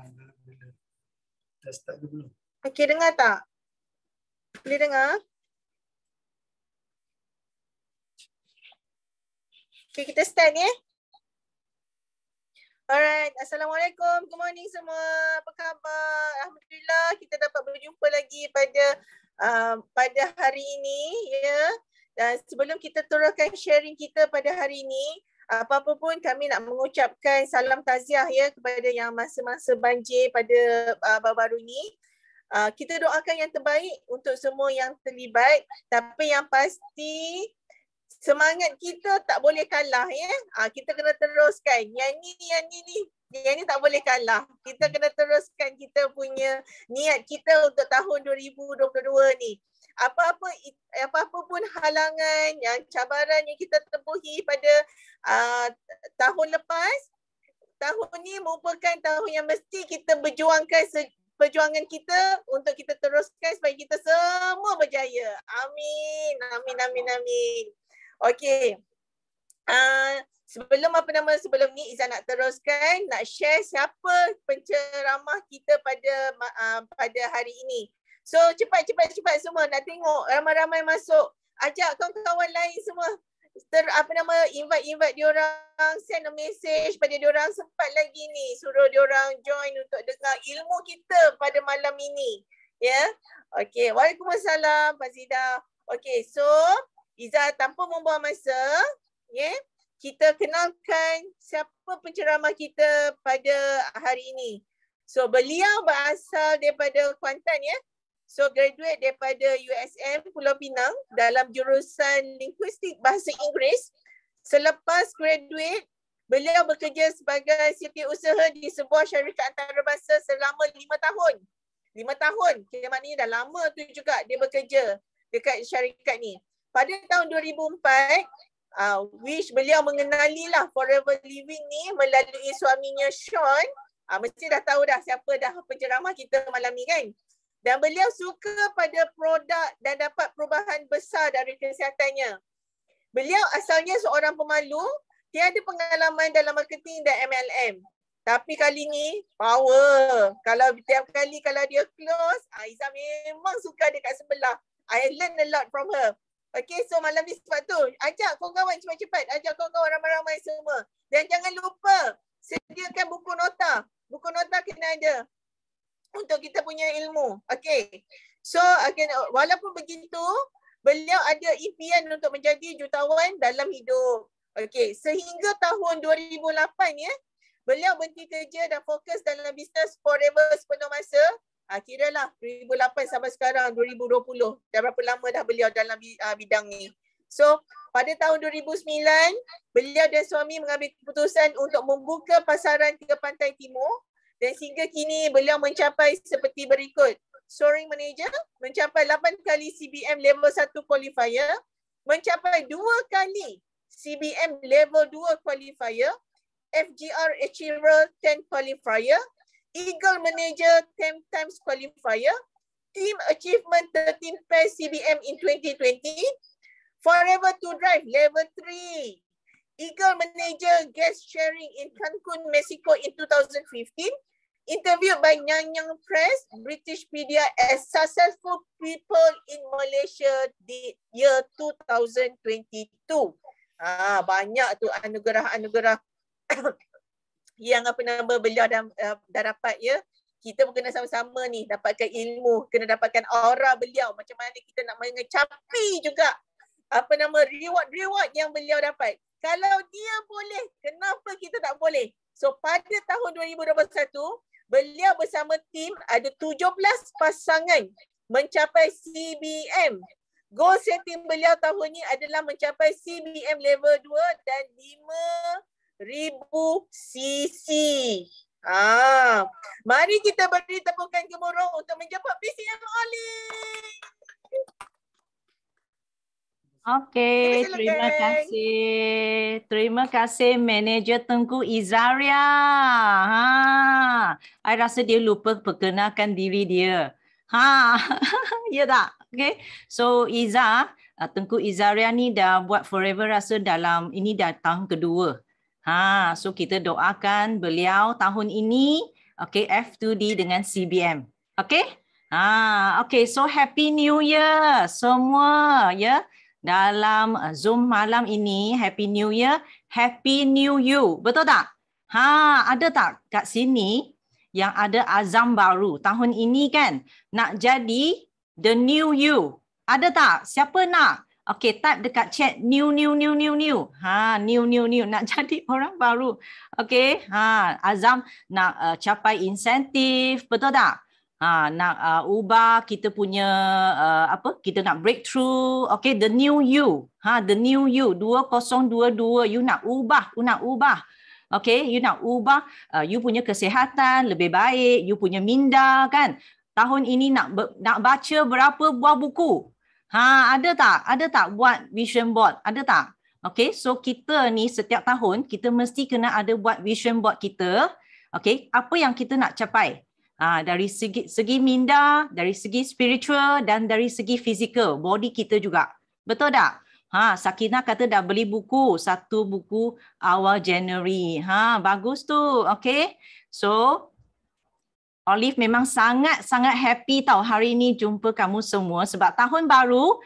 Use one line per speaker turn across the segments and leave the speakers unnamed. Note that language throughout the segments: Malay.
Dah start ke belum?
Okey, dengar tak? Boleh dengar? Okey, kita start ya. Alright, Assalamualaikum. Good morning semua. Apa khabar? Alhamdulillah kita dapat berjumpa lagi pada hari ini ya. Dan sebelum kita teruskan sharing kita pada hari ini, apa-apa pun kami nak mengucapkan salam taziah ya kepada yang masa-masa banjir pada baru-baru ini. Kita doakan yang terbaik untuk semua yang terlibat, tapi yang pasti semangat kita tak boleh kalah ya. Kita kena teruskan. Yang ni tak boleh kalah. Kita kena teruskan kita punya niat kita untuk tahun 2022 ni. Apa-apa pun halangan, yang cabaran yang kita tempuhi pada tahun lepas, tahun ni merupakan tahun yang mesti kita berjuangkan perjuangan kita untuk kita teruskan supaya kita semua berjaya. Amin. Amin, amin, amin. Okey. Sebelum ni Izzah nak teruskan, nak share siapa penceramah kita pada hari ini. So cepat semua nak tengok ramai-ramai masuk. Ajak kawan-kawan lain semua. Invite diorang, send a message pada diorang, sempat lagi ni suruh diorang join untuk dengar ilmu kita pada malam ini. Ya. Okey, Waalaikumsalam Pak Zida. Okey, so Izzah tanpa membuang masa, ya. Kita kenalkan siapa penceramah kita pada hari ini. So beliau berasal daripada Kuantan ya. So graduate daripada USM Pulau Pinang dalam jurusan Linguistik Bahasa Inggeris. Selepas graduate, beliau bekerja sebagai setiausaha di sebuah syarikat antarabangsa selama 5 tahun. 5 tahun, kira maknanya dah lama tu juga dia bekerja dekat syarikat ni. Pada tahun 2004, which beliau mengenalilah Forever Living ni melalui suaminya Sean. Mesti dah tahu dah siapa dah penceramah kita malam ni kan. Dan beliau suka pada produk dan dapat perubahan besar dari kesihatannya. Beliau asalnya seorang pemalu, tiada pengalaman dalam marketing dan MLM. Tapi kali ni power. Kalau tiap kali kalau dia close, Izzah memang suka dekat sebelah. I learn a lot from her. Okay, so malam ni sebab tu ajak kawan-kawan cepat-cepat, ajak kawan-kawan ramai-ramai semua. Dan jangan lupa sediakan buku nota. Buku nota kena ada untuk kita punya ilmu. Okay. So walaupun begitu, beliau ada impian untuk menjadi jutawan dalam hidup. Okay. Sehingga tahun 2008 ya, beliau berhenti kerja dan fokus dalam bisnes Forever sepenuh masa. Kiralah 2008 sampai sekarang 2020. Dah berapa lama dah beliau dalam bidang ni. So pada tahun 2009, beliau dan suami mengambil keputusan untuk membuka pasaran ke Pantai Timur. Dan sehingga kini beliau mencapai seperti berikut. Soaring Manager mencapai 8 kali CBM Level 1 Qualifier, mencapai 2 kali CBM Level 2 Qualifier, FGR Achiever 10 Qualifier, Eagle Manager 10 times Qualifier, Team Achievement 13 Pairs CBM in 2020, Forever to Drive Level 3, Eagle Manager Guest Sharing in Cancun, Mexico in 2015, interviewed by Nyanyang Press, Britishpedia as Successful People in Malaysia di year 2022. Banyak tu anugerah-anugerah yang beliau dah dapat ya. Kita pun kena sama-sama ni dapatkan ilmu, kena dapatkan aura beliau, macam mana kita nak mengecapi juga reward yang beliau dapat. Kalau dia boleh, kenapa kita tak boleh? So pada tahun 2021, beliau bersama tim ada 17 pasangan mencapai CBM. Goal setting beliau tahun ni adalah mencapai CBM level 2 dan 5,000 cc. Mari kita beri tepukan gemuruh untuk menjemput PCM Oli.
Okey, terima kasih. Terima kasih Manager Tengku Izzaria. I rasa dia lupa perkenalkan diri dia. Ya tak? Okey. So Izzah, Tengku Izzaria ni dah buat Forever rasa dalam ini dah tahun kedua. So kita doakan beliau tahun ini Okay, F2D dengan CBM. Okay? Okay, so Happy New Year semua ya. Dalam Zoom malam ini, Happy New Year, Happy New You. Betul tak? Ada tak kat sini yang ada azam baru tahun ini kan? Nak jadi the new you. Ada tak? Siapa nak? Okay, type dekat chat new. New. Nak jadi orang baru. Okay, azam nak capai insentif. Betul tak? Nak ubah kita punya kita nak breakthrough. Okay, the new you. The new you 2022 you nak ubah, okay, you nak ubah you punya kesihatan lebih baik, you punya minda kan. Tahun ini nak baca berapa buah buku? Ada tak buat vision board? Ada tak? Okay, so kita ni setiap tahun kita mesti kena ada buat vision board kita. Okay, apa yang kita nak capai? Dari segi minda, dari segi spiritual dan dari segi fizikal, body kita juga. Betul tak? Sakinah kata dah beli buku, 1 buku awal January. Bagus tu. Okay. So, Olive memang sangat happy tau hari ini jumpa kamu semua sebab tahun baru,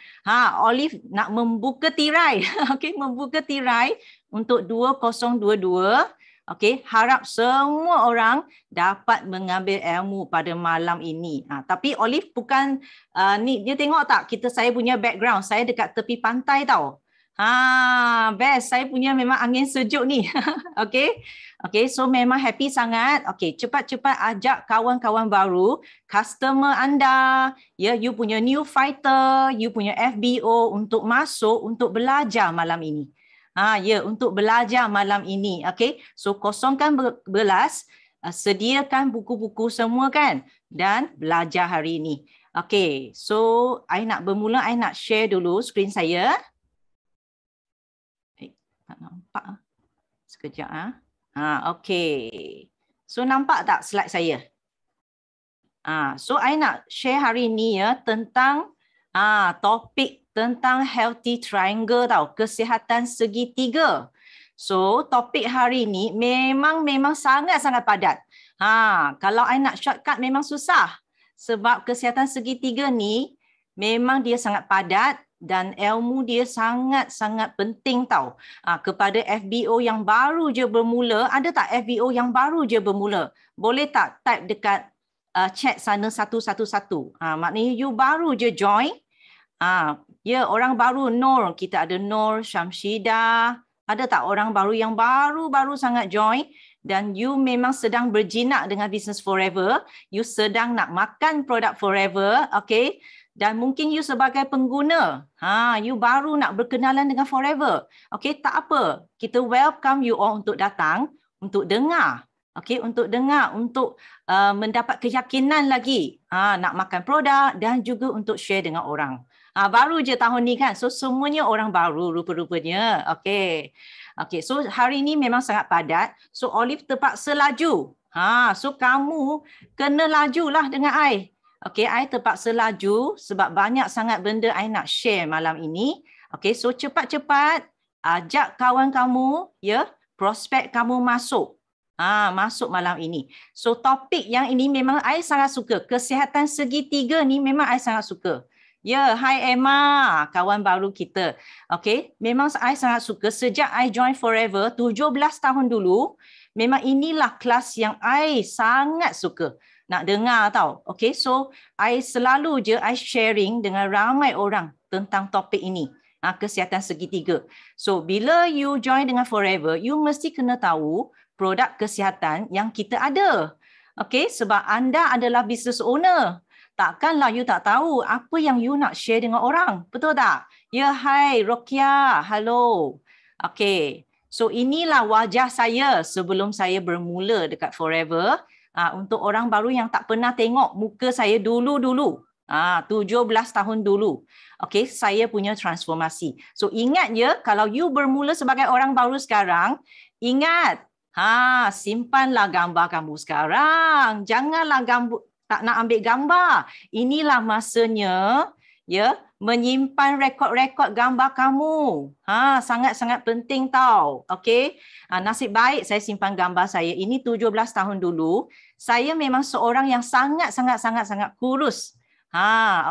Olive nak membuka tirai. Okay, membuka tirai untuk 2022. Okay, harap semua orang dapat mengambil ilmu pada malam ini. Tapi Olive bukan ni, dia tengok tak saya punya background, saya dekat tepi pantai tau. Best, saya punya memang angin sejuk ni. Okay, so memang happy sangat. Okay, cepat-cepat ajak kawan-kawan baru, customer anda, ya, you punya new fighter, you punya FBO untuk masuk untuk belajar malam ini. Untuk belajar malam ini. Okay, so kosongkan belas, sediakan buku-buku semua kan dan belajar hari ini. Okay, so I nak bermula, I nak share dulu skrin saya. Tak nampak. Sekejap. Okay. So nampak tak slide saya? So I nak share hari ini ya tentang topik tentang healthy triangle tau, kesihatan segitiga. So topik hari ini memang sangat-sangat padat. Kalau I nak shortcut memang susah sebab kesihatan segitiga ni memang dia sangat padat dan ilmu dia sangat-sangat penting tau. Kepada FBO yang baru je bermula, ada tak FBO yang baru je bermula? Boleh tak type dekat chat sana 111. Maknanya you baru je join. Ya, orang baru Nur, kita ada Nur, Syamshidah. Ada tak orang baru yang baru sangat join dan you memang sedang berjinak dengan Business Forever, you sedang nak makan produk Forever, okay? Dan mungkin you sebagai pengguna, you baru nak berkenalan dengan Forever. Okay, tak apa. Kita welcome you all untuk datang, untuk dengar. Okay, untuk dengar, untuk mendapat keyakinan lagi nak makan produk dan juga untuk share dengan orang. Baru je tahun ni kan, so semuanya orang baru rupa-rupanya. Okay, so hari ni memang sangat padat. So Olive terpaksa laju. So kamu kena lajulah dengan I. Okay, I terpaksa laju sebab banyak sangat benda I nak share malam ini. Okay, so cepat-cepat ajak kawan kamu, ya, prospek kamu masuk. Masuk malam ini. So topik yang ini memang I sangat suka. Kesihatan segitiga ni memang I sangat suka. Ya, hi Emma, kawan baru kita. Okay, memang I sangat suka. Sejak I join Forever, 17 tahun dulu, memang inilah kelas yang I sangat suka. Nak dengar tau. Okay, so I selalu je I sharing dengan ramai orang tentang topik ini. Kesihatan segitiga. So, bila you join dengan Forever, you mesti kena tahu produk kesihatan yang kita ada. Okay, sebab anda adalah business owner. Takkanlah you tak tahu apa yang you nak share dengan orang. Betul tak? Ya, hai Rokia. Hello. Okay. So inilah wajah saya sebelum saya bermula dekat Forever. Untuk orang baru yang tak pernah tengok muka saya dulu-dulu. 17 tahun dulu. Okay, saya punya transformasi. So ingat ya, kalau you bermula sebagai orang baru sekarang, ingat, simpanlah gambar kamu sekarang. Janganlah tak nak ambil gambar. Inilah masanya, ya, menyimpan rekod-rekod gambar kamu. Sangat-sangat penting tau. Okey. Nasib baik saya simpan gambar saya. Ini 17 tahun dulu. Saya memang seorang yang sangat kurus.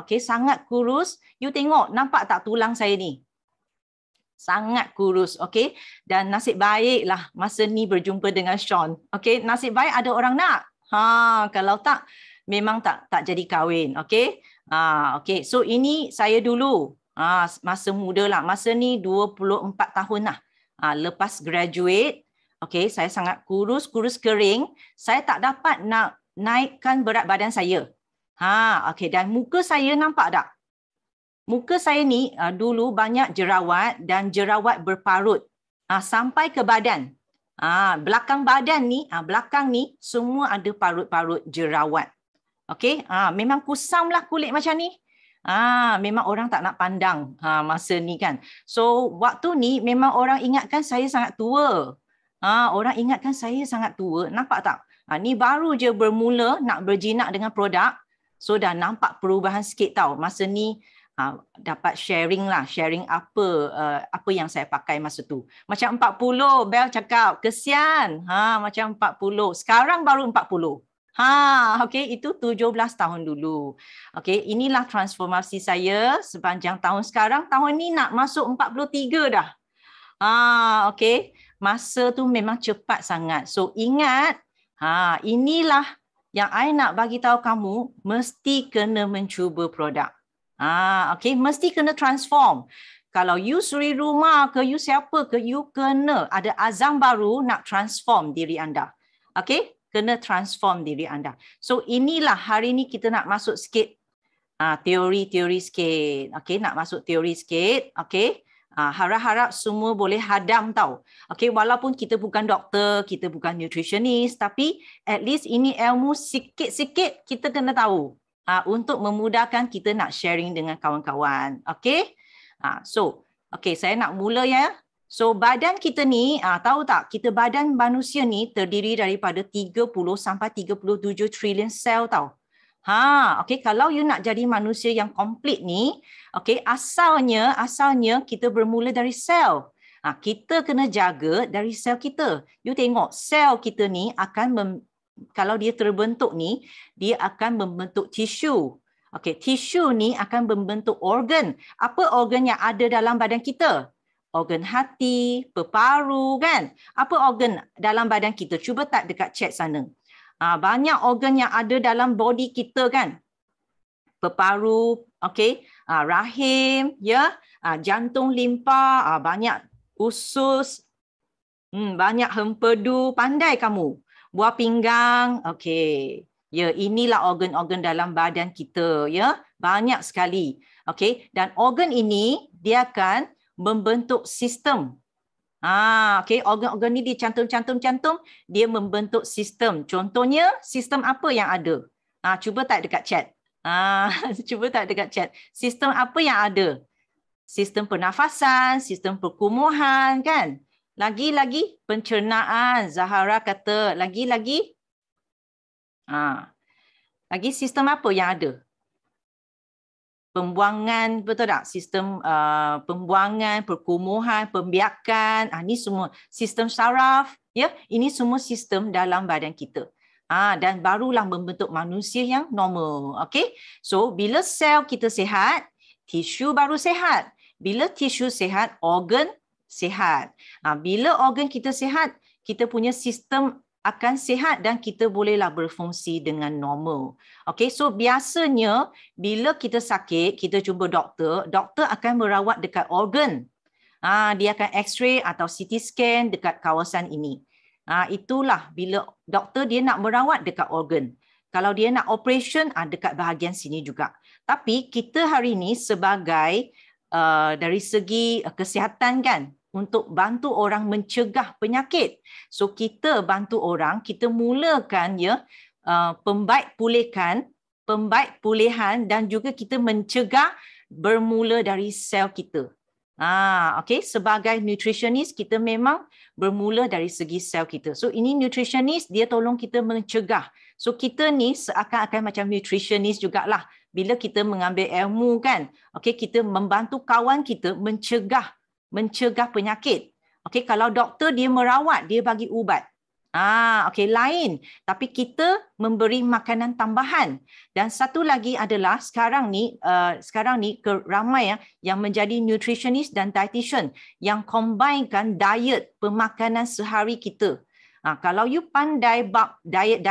Okey, sangat kurus. You tengok, nampak tak tulang saya ni? Sangat kurus, okey. Dan nasib baiklah masa ni berjumpa dengan Sean. Okey, nasib baik ada orang nak. Kalau tak memang tak jadi kahwin, okey. Okey, so ini saya dulu. Masa muda lah. Masa ni 24 tahun lah. Lepas graduate, okey, saya sangat kurus kering. Saya tak dapat nak naikkan berat badan saya. Okey, dan muka saya nampak tak? Muka saya ni dulu banyak jerawat dan jerawat berparut sampai ke badan. Belakang badan ni, belakang ni semua ada parut-parut jerawat. Okey, memang kusamlah kulit macam ni. Memang orang tak nak pandang masa ni kan. So waktu ni memang orang ingatkan saya sangat tua. Orang ingatkan saya sangat tua. Nampak tak? Ni baru je bermula nak berjinak dengan produk. So dah nampak perubahan sikit tau. Masa ni dapat sharing apa yang saya pakai masa tu. Macam 40, Bel cakap, kesian. Macam 40. Sekarang baru 40. Okey, itu 17 tahun dulu. Okey, inilah transformasi saya sepanjang tahun sekarang. Tahun ni nak masuk 43 dah. Okey, masa tu memang cepat sangat. So ingat, inilah yang I nak bagi tahu kamu, mesti kena mencuba produk. Okey, mesti kena transform. Kalau you suri rumah ke, you siapa ke, you kena ada azam baru nak transform diri anda. Okey, kena transform diri anda. So inilah hari ni kita nak masuk sikit teori-teori sikit. Okey, nak masuk teori sikit. Okey, harap-harap semua boleh hadam tau. Okey, walaupun kita bukan doktor, kita bukan nutritionist, tapi at least ini ilmu sikit-sikit kita kena tahu. Untuk memudahkan kita nak sharing dengan kawan-kawan. Okey. So, okey, saya nak mula ya. So, badan kita ni, tahu tak, kita badan manusia ni terdiri daripada 30 sampai 37 trilion sel tau. Okey, kalau you nak jadi manusia yang komplit ni, okey, asalnya kita bermula dari sel. Kita kena jaga dari sel kita. You tengok, sel kita ni akan kalau dia terbentuk ni, dia akan membentuk tisu. Okey, tisu ni akan membentuk organ. Apa organ yang ada dalam badan kita? Organ hati, peparu kan? Apa organ dalam badan kita? Cuba tak dekat chat sana. Banyak organ yang ada dalam body kita kan? Peparu, okey, rahim, ya, jantung, limpa, banyak usus, banyak hempedu, pandai kamu. Buah pinggang, okey. Ya, inilah organ-organ dalam badan kita, ya. Banyak sekali. Okey, dan organ ini dia akan membentuk sistem. Okey, organ-organ ni dicantum, dia membentuk sistem. Contohnya, sistem apa yang ada? Cuba type dekat chat. Cuba type dekat chat. Sistem apa yang ada? Sistem pernafasan, sistem perkumuhan, kan? Lagi-lagi pencernaan, Zahara kata. Lagi-lagi. Lagi sistem apa yang ada? Pembuangan, betul tak? Sistem pembuangan, perkumuhan, pembiakan. Ini semua sistem saraf. Ya, ini semua sistem dalam badan kita. Dan barulah membentuk manusia yang normal. Okey? So, bila sel kita sihat, tisu baru sihat. Bila tisu sihat, organ sihat. Bila organ kita sihat, kita punya sistem akan sihat dan kita bolehlah berfungsi dengan normal. Okey, so biasanya bila kita sakit, kita jumpa doktor, doktor akan merawat dekat organ. Dia akan x-ray atau CT scan dekat kawasan ini. Itulah bila doktor dia nak merawat dekat organ. Kalau dia nak operation, dekat bahagian sini juga. Tapi kita hari ini sebagai dari segi kesihatan kan, untuk bantu orang mencegah penyakit. So kita bantu orang, kita mulakan ya pembaik pulihan dan juga kita mencegah bermula dari sel kita. Okey, sebagai nutritionist kita memang bermula dari segi sel kita. So ini nutritionist dia tolong kita mencegah. So kita ni seakan-akan macam nutritionist jugalah, bila kita mengambil ilmu kan, okey, kita membantu kawan kita mencegah penyakit. Okey, kalau doktor dia merawat, dia bagi ubat. Okey, lain. Tapi kita memberi makanan tambahan. Dan satu lagi adalah sekarang ni ramai yang menjadi nutritionist dan dietitian yang combinekan diet pemakanan sehari kita. Kalau you pandai bab diet,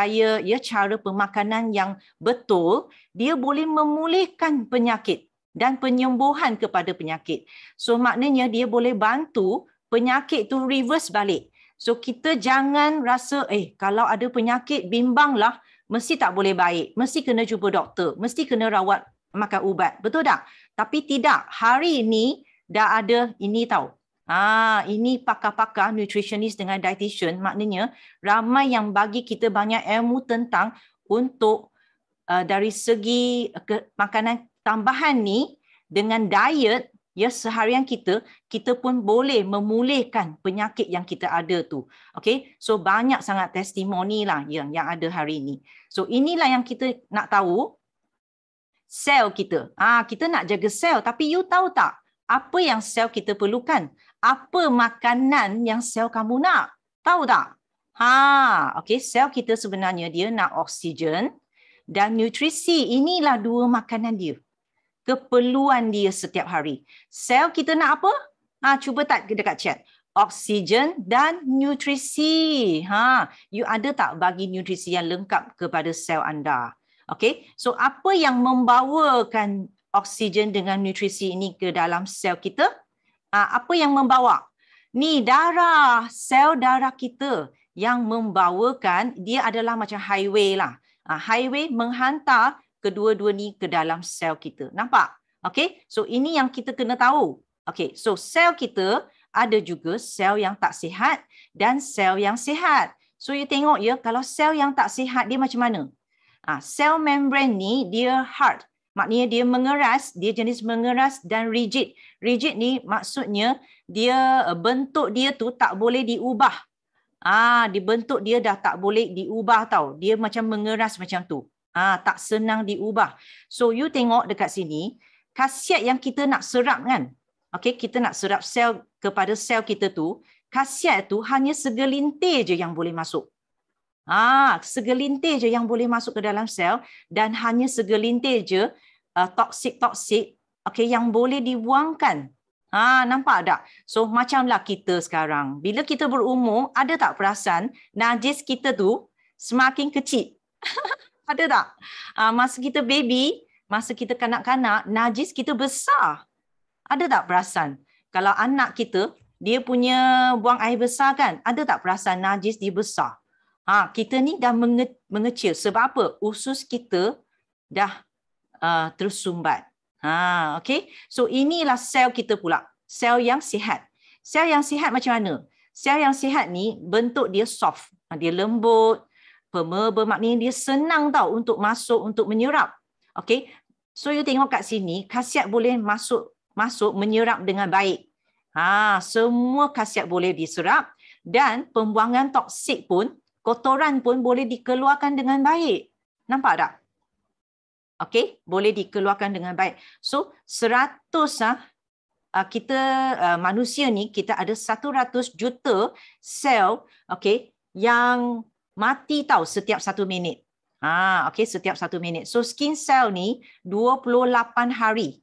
cara pemakanan yang betul, dia boleh memulihkan penyakit dan penyembuhan kepada penyakit. So maknanya dia boleh bantu penyakit tu reverse balik. So kita jangan rasa kalau ada penyakit bimbanglah, mesti tak boleh baik, mesti kena jumpa doktor, mesti kena rawat, makan ubat. Betul tak? Tapi tidak. Hari ini dah ada ini tau. Ini pakar-pakar nutritionist dengan dietitian, maknanya ramai yang bagi kita banyak ilmu tentang untuk dari segi makanan tambahan ni dengan diet seharian kita pun boleh memulihkan penyakit yang kita ada tu. Okay, so banyak sangat testimoni lah yang ada hari ini. So inilah yang kita nak tahu, sel kita. Kita nak jaga sel, tapi you tahu tak apa yang sel kita perlukan? Apa makanan yang sel kamu nak? Tahu tak? Okay, sel kita sebenarnya dia nak oksigen dan nutrisi. Inilah dua makanan dia. Keperluan dia setiap hari. Sel kita nak apa? Cuba tak dekat chat. Oksigen dan nutrisi. You ada tak bagi nutrisi yang lengkap kepada sel anda? Okay. So apa yang membawakan oksigen dengan nutrisi ini ke dalam sel kita? Apa yang membawa? Ni darah, sel darah kita yang membawakan, dia adalah macam highway lah. Highway menghantar kedua-dua ni ke dalam sel kita. Nampak? Okay, so ini yang kita kena tahu. Okay, so sel kita ada juga sel yang tak sihat dan sel yang sihat. So you tengok kalau sel yang tak sihat dia macam mana? Sel membran ni dia hard. Maknanya dia mengeras, dia jenis mengeras dan rigid. Rigid ni maksudnya dia bentuk dia tu tak boleh diubah. Dibentuk dia dah tak boleh diubah tau. Dia macam mengeras macam tu. Tak senang diubah. So you tengok dekat sini, khasiat yang kita nak serap kan. Okay, kita nak serap sel kepada sel kita tu, khasiat tu hanya segelintir je yang boleh masuk. Segelintir je yang boleh masuk ke dalam sel dan hanya segelintir je toksik-toksik yang boleh dibuangkan. Nampak tak? So macamlah kita sekarang. Bila kita berumur, ada tak perasan najis kita tu semakin kecil? Ada tak? Masa kita baby, masa kita kanak-kanak, najis kita besar. Ada tak perasan? Kalau anak kita, dia punya buang air besar kan? Ada tak perasan najis dia besar? Kita ni dah mengecil. Sebab apa? Usus kita dah tersumbat. Okay? So inilah sel kita pula. Sel yang sihat. Sel yang sihat macam mana? Sel yang sihat ni bentuk dia soft. Dia lembut. Bermaknanya dia senang tau untuk masuk, untuk menyerap. Okay? So you tengok kat sini, khasiat boleh masuk menyerap dengan baik. Semua khasiat boleh diserap dan pembuangan toksik pun, kotoran pun boleh dikeluarkan dengan baik. Nampak tak? Okay? Boleh dikeluarkan dengan baik. So 100 kita manusia ni, kita ada 100 juta sel yang mati tahu setiap 1 minit. Setiap 1 minit. So skin cell ni 28 hari.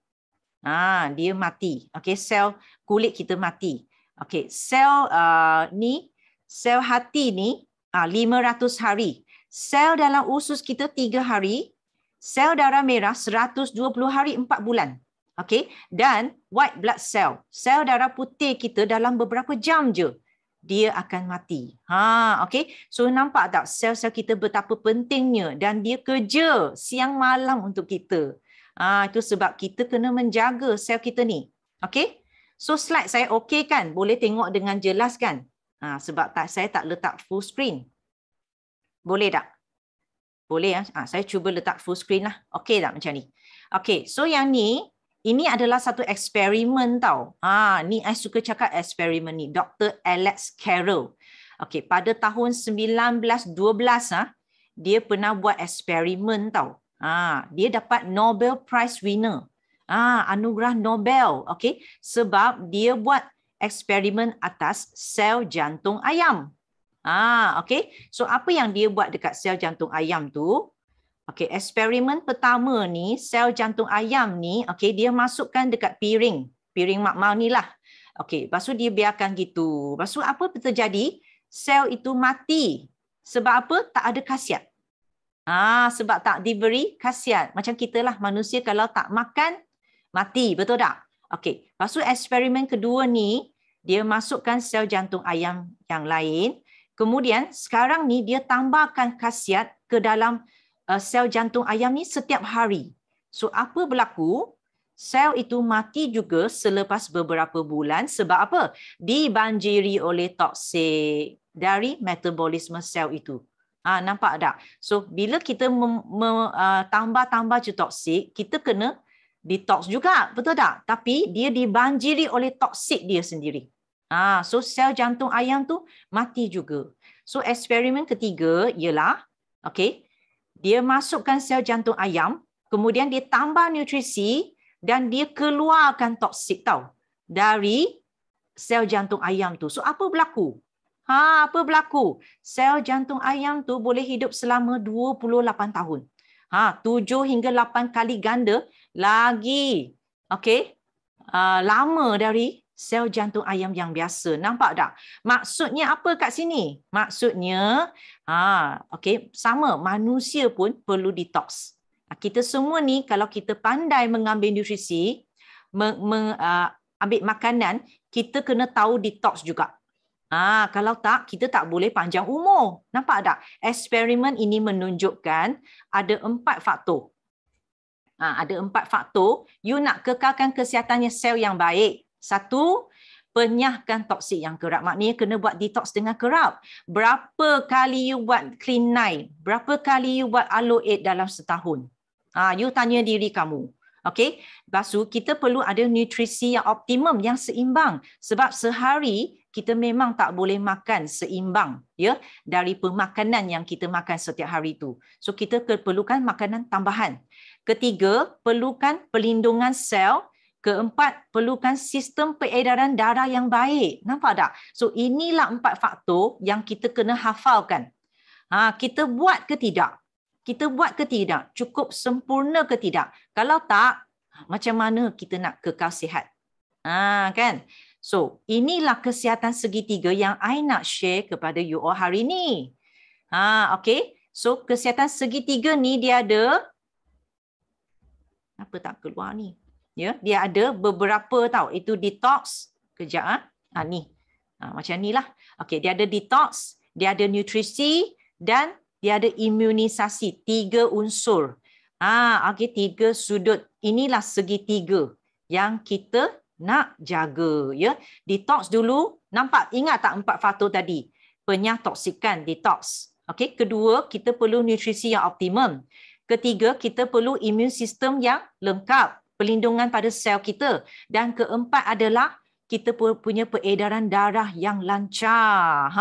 Dia mati. Sel kulit kita mati. Sel sel hati ni 500 hari. Sel dalam usus kita 3 hari. Sel darah merah 120 hari 4 bulan. Dan white blood cell, sel darah putih kita dalam beberapa jam je dia akan mati. So nampak tak sel-sel kita betapa pentingnya dan dia kerja siang malam untuk kita. Itu sebab kita kena menjaga sel kita ni. So slide saya okey kan? Boleh tengok dengan jelas kan? Sebab saya tak letak full screen. Boleh tak? Boleh ya? Saya cuba letak full screen lah. Okey tak macam ni? So yang ni, ini adalah satu eksperimen tau. Ni saya suka cakap eksperimen ni. Dr. Alex Carroll. Pada tahun 1912 dia pernah buat eksperimen tau. Dia dapat Nobel Prize winner. Anugerah Nobel. Okey, sebab dia buat eksperimen atas sel jantung ayam. Okey. So apa yang dia buat dekat sel jantung ayam tu? Okey, eksperimen pertama ni, sel jantung ayam ni, okey, dia masukkan dekat piring makmal ni lah. Okey, lepas tu dia biarkan gitu. Lepas tu apa terjadi? Sel itu mati. Sebab apa? Tak ada khasiat. Sebab tak diberi khasiat. Macam kita lah, manusia kalau tak makan, mati. Betul tak? Okey, lepas tu eksperimen kedua ni, dia masukkan sel jantung ayam yang lain. Kemudian sekarang ni dia tambahkan khasiat ke dalam sel jantung ayam ni setiap hari. So apa berlaku? Sel itu mati juga selepas beberapa bulan sebab apa? Dibanjiri oleh toksik dari metabolisme sel itu. Nampak tak? So bila kita tambah-tambah je toksik, kita kena detox juga, betul tak? Tapi dia dibanjiri oleh toksik dia sendiri. So sel jantung ayam tu mati juga. So eksperimen ketiga ialah, okey, dia masukkan sel jantung ayam, kemudian dia tambah nutrisi dan dia keluarkan toksik dari sel jantung ayam tu. So apa berlaku? Apa berlaku? Sel jantung ayam tu boleh hidup selama 28 tahun. 7 hingga 8 kali ganda lagi. Okey. Lama dari sel jantung ayam yang biasa. Nampak tak? Maksudnya apa kat sini? Maksudnya, okey, sama, manusia pun perlu detox. Kita semua ni kalau kita pandai mengambil nutrisi, ambil makanan, kita kena tahu detox juga. Kalau tak, kita tak boleh panjang umur. Nampak tak? Eksperimen ini menunjukkan ada 4 faktor. Ada 4 faktor. You nak kekalkan kesihatannya sel yang baik. 1, penyahkan toksik yang kerap. Maknanya kena buat detox dengan kerap. Berapa kali you buat clean night? Berapa kali you buat aloe 8 dalam setahun? You tanya diri kamu. Okey, lepas tu kita perlu ada nutrisi yang optimum, yang seimbang. Sebab sehari kita memang tak boleh makan seimbang, ya, dari pemakanan yang kita makan setiap hari itu. So kita perlukan makanan tambahan. Ketiga, perlukan perlindungan sel. Keempat, perlukan sistem peredaran darah yang baik. Nampak tak? So inilah 4 faktor yang kita kena hafalkan. Kita buat ke tidak? Kita buat ke tidak? Cukup sempurna ke tidak? Kalau tak, macam mana kita nak kekal sihat? Kan? So, inilah kesihatan segitiga yang I nak share kepada you all hari ni. Okay. So, kesihatan segitiga ni dia ada, apa tak keluar ni? Ya, dia ada beberapa itu detox. Kejap ni. Macam ni lah. Okey, dia ada detox, dia ada nutrisi dan dia ada imunisasi. 3 unsur. Okey, 3 sudut. Inilah segitiga yang kita nak jaga, ya. Detox dulu, nampak, ingat tak 4 faktor tadi? Penyah toksikan, detox. Okey, kedua, kita perlu nutrisi yang optimum. Ketiga, kita perlu imun sistem yang lengkap, perlindungan pada sel kita. Dan keempat adalah kita punya peredaran darah yang lancar.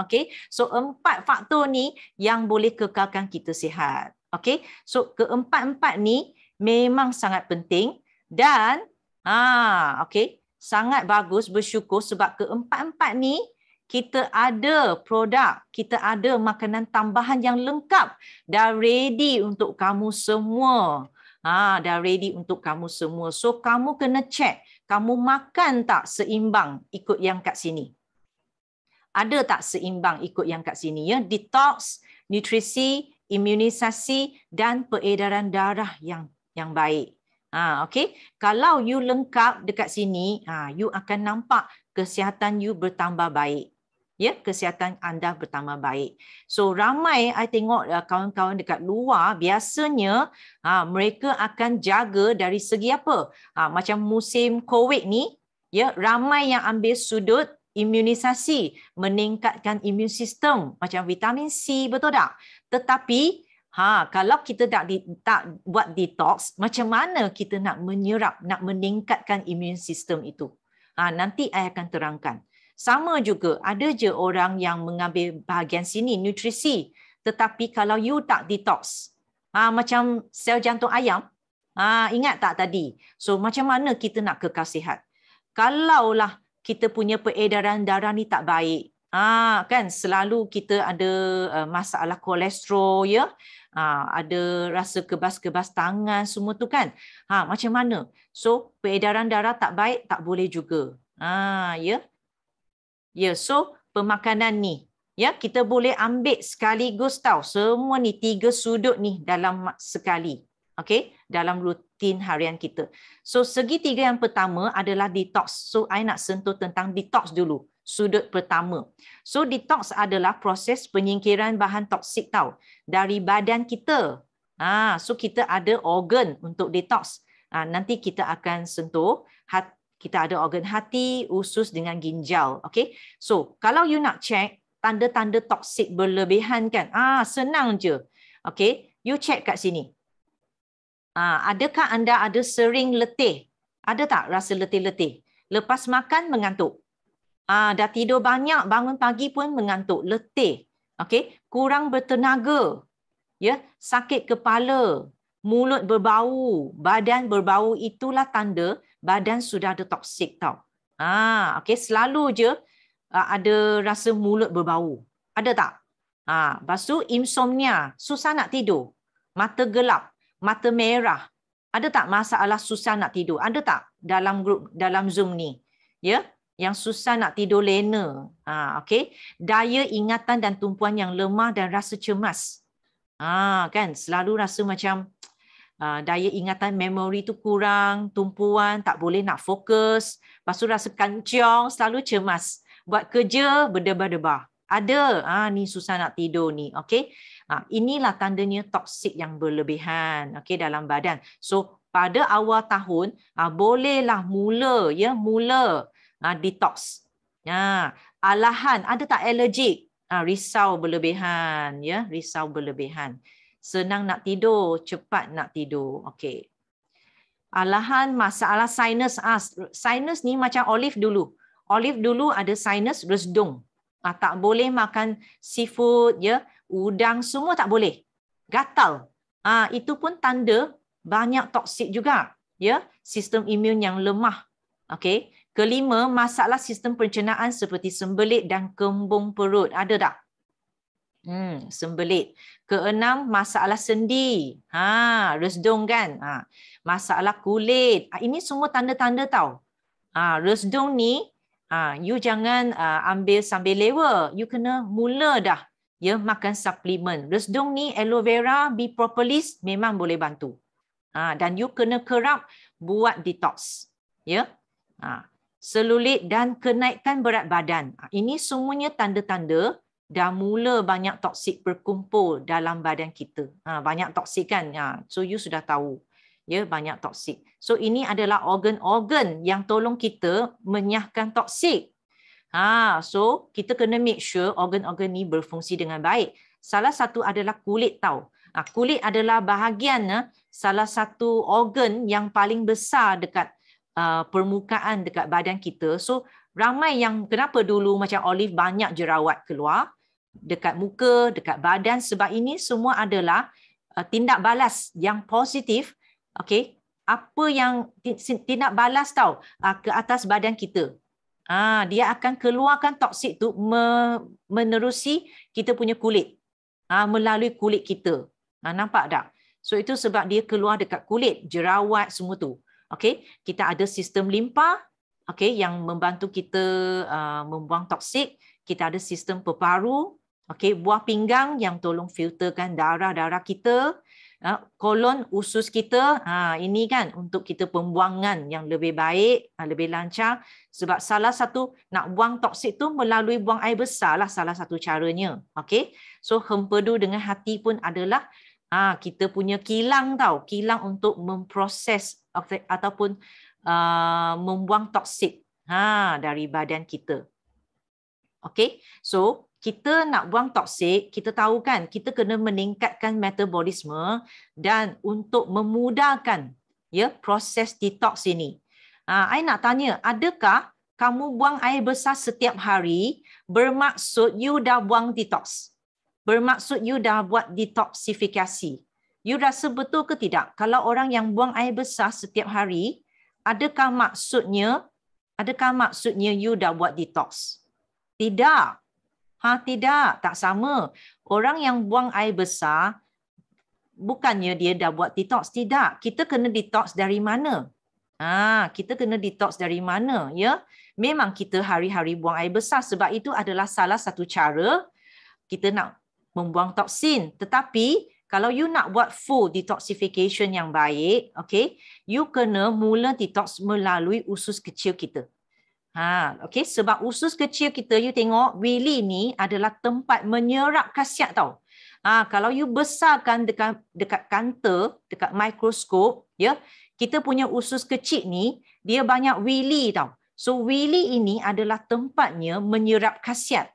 Okey. So 4 faktor ni yang boleh kekalkan kita sihat. Okey. So keempat-empat ni memang sangat penting dan okey, sangat bagus, bersyukur sebab keempat-empat ni kita ada produk, kita ada makanan tambahan yang lengkap dah ready untuk kamu semua. Dah ready untuk kamu semua. So kamu kena check, kamu makan tak seimbang ikut yang kat sini. Ada tak seimbang ikut yang kat sini, ya? Detox, nutrisi, imunisasi dan peredaran darah yang baik. Okey. Kalau you lengkap dekat sini, you akan nampak kesihatan you bertambah baik. Ya, kesihatan anda bertambah baik. So ramai I tengok kawan-kawan dekat luar biasanya mereka akan jaga dari segi apa? Macam musim COVID ni, ya, ramai yang ambil sudut imunisasi, meningkatkan imun sistem macam vitamin C, betul tak? Tetapi kalau kita tak buat detox, macam mana kita nak menyerap, nak meningkatkan imun sistem itu? Nanti I akan terangkan. Sama juga, ada je orang yang mengambil bahagian sini, nutrisi. Tetapi kalau you tak detox, Macam sel jantung ayam. Ingat tak tadi? So macam mana kita nak kekal sihat? Kalaulah kita punya peredaran darah ni tak baik, kan selalu kita ada masalah kolesterol, ya, ada rasa kebas-kebas tangan semua tu kan, macam mana? So peredaran darah tak baik, tak boleh juga. Ya, so pemakanan ni, ya, kita boleh ambil sekaligus tau. Semua ni 3 sudut ni dalam sekali. Okey, dalam rutin harian kita. So segitiga yang pertama adalah detox. So I nak sentuh tentang detox dulu. Sudut pertama. So detox adalah proses penyingkiran bahan toksik tau dari badan kita. So kita ada organ untuk detox. Nanti kita akan sentuh. Kita ada organ hati, usus dengan ginjal. Okay. So, kalau you nak check tanda-tanda toksik berlebihan kan, senang je. Okay. You check kat sini. Adakah anda ada sering letih? Ada tak rasa letih-letih? Lepas makan mengantuk. Dah tidur banyak, bangun pagi pun mengantuk, letih. Okay. Kurang bertenaga. Ya, sakit kepala, mulut berbau, badan berbau, itulah tanda badan sudah ada toksik tau. Okey, selalu je ada rasa mulut berbau. Ada tak? Lepas tu insomnia, susah nak tidur. Mata gelap, mata merah. Ada tak masalah susah nak tidur? Ada tak dalam grup, dalam Zoom ni? Ya, yang susah nak tidur lena. Okey, daya ingatan dan tumpuan yang lemah dan rasa cemas. Kan selalu rasa macam daya ingatan memori tu kurang, tumpuan, tak boleh nak fokus, lepas tu rasa kancong, selalu cemas. Buat kerja berdebar-debar. Ada, ni susah nak tidur ni. Okey. Inilah tandanya toksik yang berlebihan, okey, dalam badan. So pada awal tahun bolehlah mula detox. Alahan, ada tak alergik? Risau berlebihan, ya, risau berlebihan. Senang nak tidur, cepat nak tidur. Okey. Alahan masalah sinus. Sinus ni macam Olive dulu. Olive dulu ada sinus resdung. Tak boleh makan seafood, ya, udang semua tak boleh. Gatal. Itu pun tanda banyak toksik juga, ya, sistem imun yang lemah. Okey. Kelima, masalah sistem pencernaan seperti sembelit dan kembung perut. Ada tak? Sembelit. Keenam, masalah sendi. Resdung kan. Masalah kulit. Ini semua tanda-tanda tau. Resdung ni, you jangan ambil sambil lewa. You kena mula dah, ya, makan suplemen. Resdung ni aloe vera, bee propolis memang boleh bantu. Dan you kena kerap buat detox. Ya. Selulit dan kenaikan berat badan. Ini semuanya tanda-tanda dah mula banyak toksik berkumpul dalam badan kita. Banyak toksik kan? So you sudah tahu, ya, banyak toksik. So ini adalah organ-organ yang tolong kita menyahkan toksik. So kita kena make sure organ-organ ni berfungsi dengan baik. Salah satu adalah kulit tau. Kulit adalah bahagian salah satu organ yang paling besar dekat permukaan dekat badan kita. So ramai yang kenapa dulu macam Olive banyak jerawat keluar dekat muka, dekat badan, sebab ini semua adalah tindak balas yang positif. Okey, apa yang tindak balas tau ke atas badan kita. Dia akan keluarkan toksik tu menerusi kita punya kulit, melalui kulit kita. Nampak tak? So itu sebab dia keluar dekat kulit, jerawat semua tu. Okey, kita ada sistem limpa, okey, yang membantu kita membuang toksik. Kita ada sistem peparu, okey, buah pinggang yang tolong filterkan darah-darah kita. Kolon, usus kita, ini kan untuk kita pembuangan yang lebih baik, lebih lancar. Sebab salah satu nak buang toksik tu melalui buang air besar lah salah satu caranya. Okey, so hempedu dengan hati pun adalah kita punya kilang tau, kilang untuk memproses ataupun membuang toksik dari badan kita. Okey, so kita nak buang toksik, kita tahu kan kita kena meningkatkan metabolisme dan untuk memudahkan, ya, proses detox ini. I nak tanya, adakah kamu buang air besar setiap hari bermaksud you dah buang detox? Bermaksud you dah buat detoksifikasi? You rasa betul ke tidak? Kalau orang yang buang air besar setiap hari, adakah maksudnya you dah buat detox? Tidak. Tidak, tak sama. Orang yang buang air besar, bukannya dia dah buat detox. Tidak. Kita kena detox dari mana? Kita kena detox dari mana? Ya, memang kita hari-hari buang air besar, sebab itu adalah salah satu cara kita nak membuang toksin. Tetapi kalau you nak buat full detoxification yang baik, okay, you kena mula detox melalui usus kecil kita. Okay, sebab usus kecil kita, you tengok Willy ni adalah tempat menyerap khasiat tau. Kalau you besarkan dekat kantor, dekat mikroskop, ya, kita punya usus kecil ni dia banyak Willy tau. So Willy ini adalah tempatnya menyerap khasiat.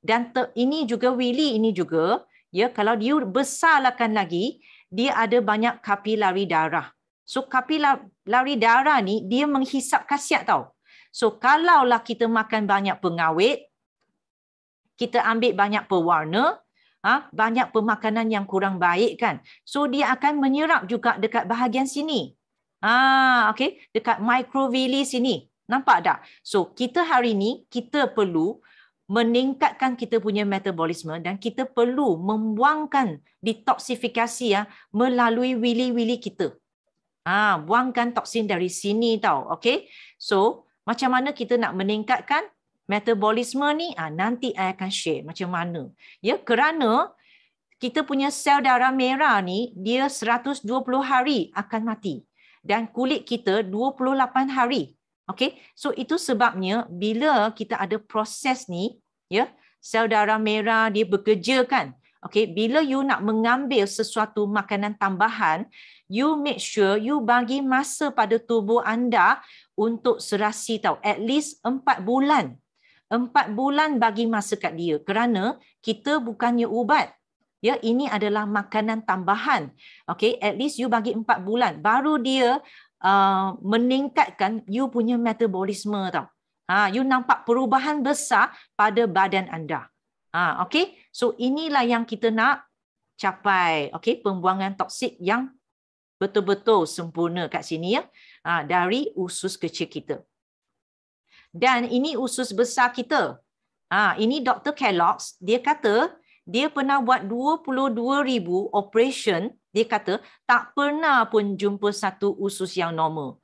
Dan ini juga Willy ini juga, ya, kalau dia besarkan lagi, dia ada banyak kapilari darah. So kapilari darah ni dia menghisap khasiat tau. So kalaulah kita makan banyak pengawet, kita ambil banyak pewarna, banyak pemakanan yang kurang baik kan. So dia akan menyerap juga dekat bahagian sini. Okay, dekat microvilli sini. Nampak tak? So kita hari ni kita perlu meningkatkan kita punya metabolisme dan kita perlu membuangkan detoksifikasi melalui willy-willy kita. Buangkan toksin dari sini tau. Okay? So macam mana kita nak meningkatkan metabolisme ni? Nanti I akan share macam mana. Ya, kerana kita punya sel darah merah ni dia 120 hari akan mati dan kulit kita 28 hari. Okay, so itu sebabnya bila kita ada proses ni, ya, sel darah merah dia bekerja kan. Okay, bila you nak mengambil sesuatu makanan tambahan, you make sure you bagi masa pada tubuh anda untuk serasi tau. At least 4 bulan. 4 bulan bagi masa kat dia. Kerana kita bukannya ubat. Ya, ini adalah makanan tambahan. Okay, at least you bagi 4 bulan. Baru dia meningkatkan you punya metabolisme tau. You nampak perubahan besar pada badan anda. Okay, so inilah yang kita nak capai. Okay, pembuangan toksik yang betul-betul sempurna kat sini ya. Dari usus kecil kita. Dan ini usus besar kita. Ini Dr. Kellogg's, dia kata dia pernah buat 22,000 operation. Dia kata tak pernah pun jumpa satu usus yang normal.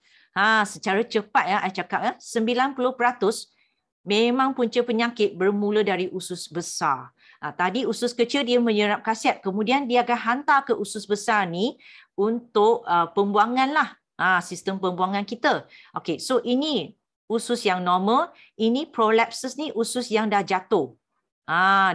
Secara cepat ya, saya cakap ya, 90% memang punca penyakit bermula dari usus besar. Tadi usus kecil dia menyerap khasiat, kemudian dia akan hantar ke usus besar ni untuk pembuangan lah. Sistem pembuangan kita. Okay, so ini usus yang normal, ini prolapsus ni usus yang dah jatuh.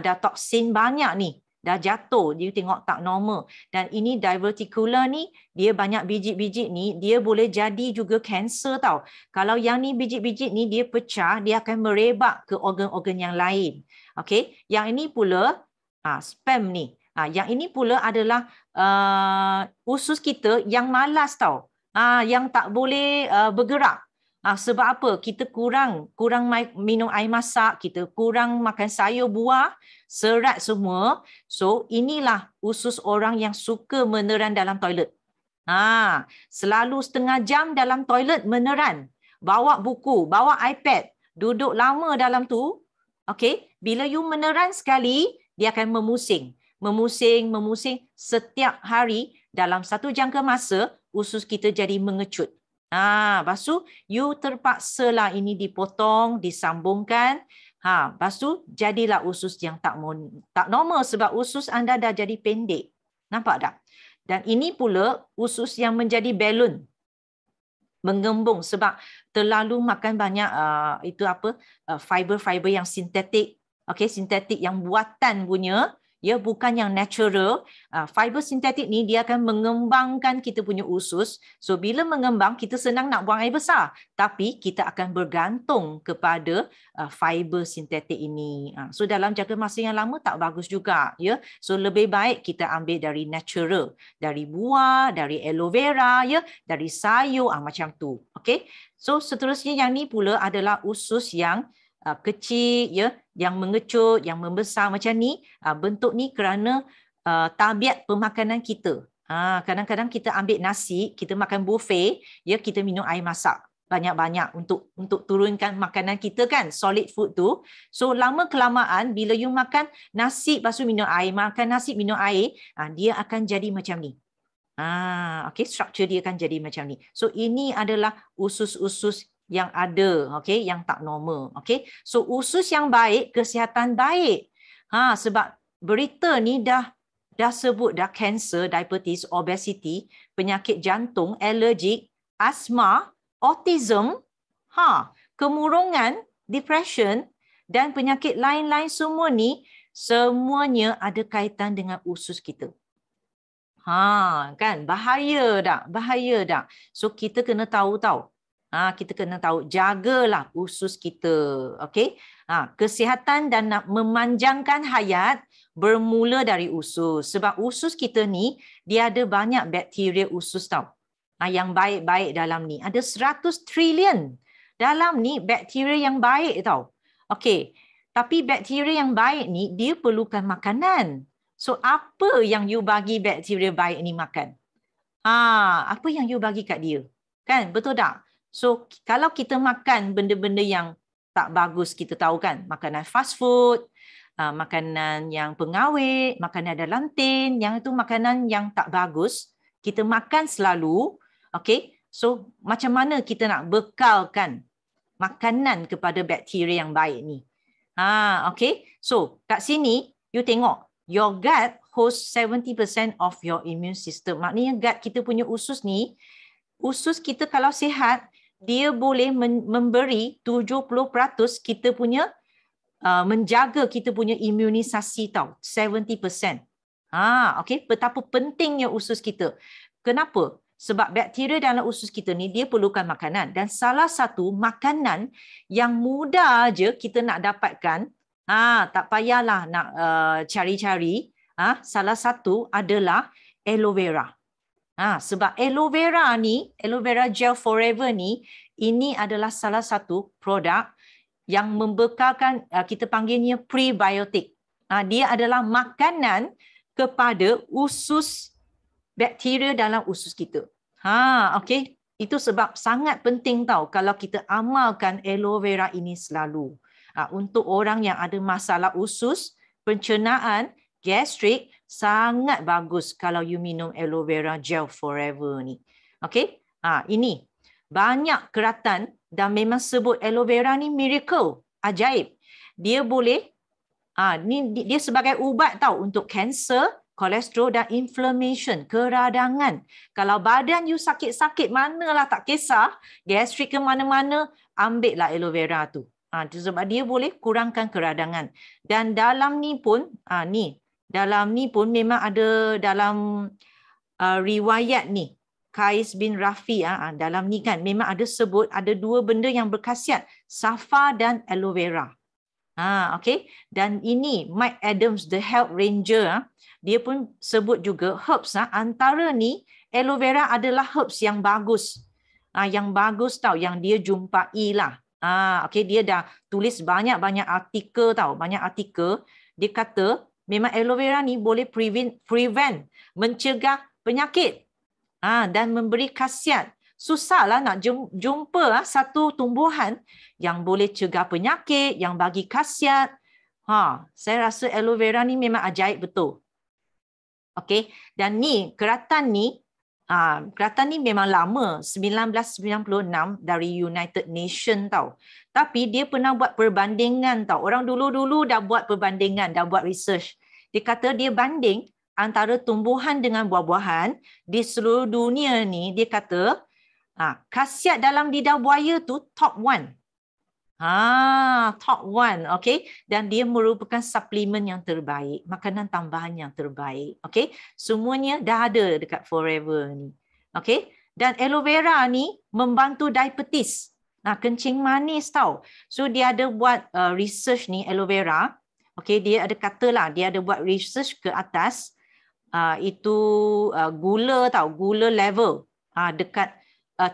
Dah toksin banyak ni. Dah jatuh, dia tengok tak normal. Dan ini diverticular ni, dia banyak biji-biji ni, dia boleh jadi juga kanser tau. Kalau yang ni biji-biji ni dia pecah, dia akan merebak ke organ-organ yang lain. Okay, yang ini pula spam ni. Yang ini pula adalah usus kita yang malas tau. Yang tak boleh bergerak. Sebab apa? Kita kurang minum air masak, kita kurang makan sayur buah, serat semua. So inilah usus orang yang suka meneran dalam toilet. Selalu setengah jam dalam toilet meneran. Bawa buku, bawa iPad, duduk lama dalam tu. Okay, bila you meneran sekali, dia akan memusing setiap hari. Dalam satu jangka masa, usus kita jadi mengecut. Lepas tu you terpaksalah ini dipotong, disambungkan. Lepas tu jadilah usus yang tak normal sebab usus anda dah jadi pendek. Nampak tak? Dan ini pula usus yang menjadi balon. Mengembung sebab terlalu makan banyak fiber-fiber yang sintetik. Okay, sintetik yang buatan punya. Ya, bukan yang natural. Fiber sintetik ni dia akan mengembangkan kita punya usus. So bila mengembang, kita senang nak buang air besar. Tapi kita akan bergantung kepada fiber sintetik ini. So dalam jangka masa yang lama tak bagus juga. Ya, so lebih baik kita ambil dari natural, dari buah, dari aloe vera, ya, dari sayur, macam tu. Okay. So seterusnya yang ni pula adalah usus yang kecil, ya, yang mengecut, yang membesar macam ni. Bentuk ni kerana tabiat pemakanan kita. Kadang-kadang kita ambil nasi, kita makan buffet, ya kita minum air masak banyak-banyak untuk turunkan makanan kita kan, solid food tu. So lama kelamaan bila you makan nasi lepas tu minum air, makan nasi minum air, dia akan jadi macam ni. Okay, structure dia akan jadi macam ni. So ini adalah usus-usus yang ada, okay, yang tak normal. Okay, so usus yang baik, kesihatan baik. Sebab berita ni dah sebut dah kanser, diabetes, obesity, penyakit jantung, alergik, asma, autism, kemurungan, depression dan penyakit lain-lain semua ni semuanya ada kaitan dengan usus kita. Kan bahaya tak? So kita kena tahu tau. Kita kena tahu, jagalah usus kita. Okey? Kesihatan dan nak memanjangkan hayat bermula dari usus. Sebab usus kita ni dia ada banyak bakteria usus tau. Yang baik-baik dalam ni. Ada 100 trilion dalam ni bakteria yang baik tau. Okey. Tapi bakteria yang baik ni dia perlukan makanan. So apa yang you bagi bakteria baik ni makan? Apa yang you bagi kat dia? Kan, betul tak? So kalau kita makan benda-benda yang tak bagus, kita tahu kan, makanan fast food, makanan yang pengawet, makanan dalam tin, yang itu makanan yang tak bagus, kita makan selalu, okay? So macam mana kita nak bekalkan makanan kepada bakteria yang baik ni? Okay? So kat sini, you tengok, your gut hosts 70% of your immune system. Maknanya gut kita punya usus ni, usus kita kalau sihat, dia boleh memberi 70% kita punya, menjaga kita punya imunisasi tau, 70%. Okay, betapa pentingnya usus kita. Kenapa? Sebab bakteria dalam usus kita ni, dia perlukan makanan. Dan salah satu makanan yang mudah aja kita nak dapatkan, tak payahlah nak cari-cari, salah satu adalah aloe vera. Sebab aloe vera ni, aloe vera gel forever ni, ini adalah salah satu produk yang membekalkan, kita panggilnya prebiotik. Dia adalah makanan kepada usus, bakteria dalam usus kita. Okay. Itu sebab sangat penting tau kalau kita amalkan aloe vera ini selalu. Untuk orang yang ada masalah usus, pencernaan, gastrik, sangat bagus kalau you minum aloe vera gel forever ni. Okay? Ini banyak keratan dan memang sebut aloe vera ni miracle, ajaib. Dia boleh, dia sebagai ubat tau untuk kanser, kolesterol dan inflammation, keradangan. Kalau badan you sakit-sakit, manalah tak kisah, gastrik ke mana-mana, ambillah aloe vera tu. Sebab dia boleh kurangkan keradangan. Dan dalam ni pun, dalam ni pun memang ada dalam riwayat ni, Qais bin Rafi, dalam ni kan memang ada sebut ada dua benda yang berkhasiat, safa dan aloe vera. Okay. Dan ini Mike Adams, The Health Ranger, dia pun sebut juga herbs, antara ni aloe vera adalah herbs yang bagus. Yang bagus tau, yang dia jumpai lah. Okay, dia dah tulis banyak-banyak artikel tau, banyak artikel. Dia kata memang aloe vera ni boleh prevent, mencegah penyakit dan memberi khasiat. Susahlah nak jumpa satu tumbuhan yang boleh cegah penyakit, yang bagi khasiat. Saya rasa aloe vera ni memang ajaib betul. Okay, dan ni keratan ni memang lama, 1996 dari United Nation tau. Tapi dia pernah buat perbandingan tau. Orang dulu-dulu dah buat perbandingan, dah buat research. Dia kata dia banding antara tumbuhan dengan buah-buahan di seluruh dunia ni. Dia kata khasiat dalam lidah buaya tu top 1. Top 1, okay. Dan dia merupakan suplemen yang terbaik, makanan tambahan yang terbaik, okay. Semuanya dah ada dekat Forever ni, okay. Dan aloe vera ni membantu diabetes, kencing manis tau. So dia ada buat research ni aloe vera, okay. Dia ada katalah, dia ada buat research ke atas, itu gula tau, gula level dekat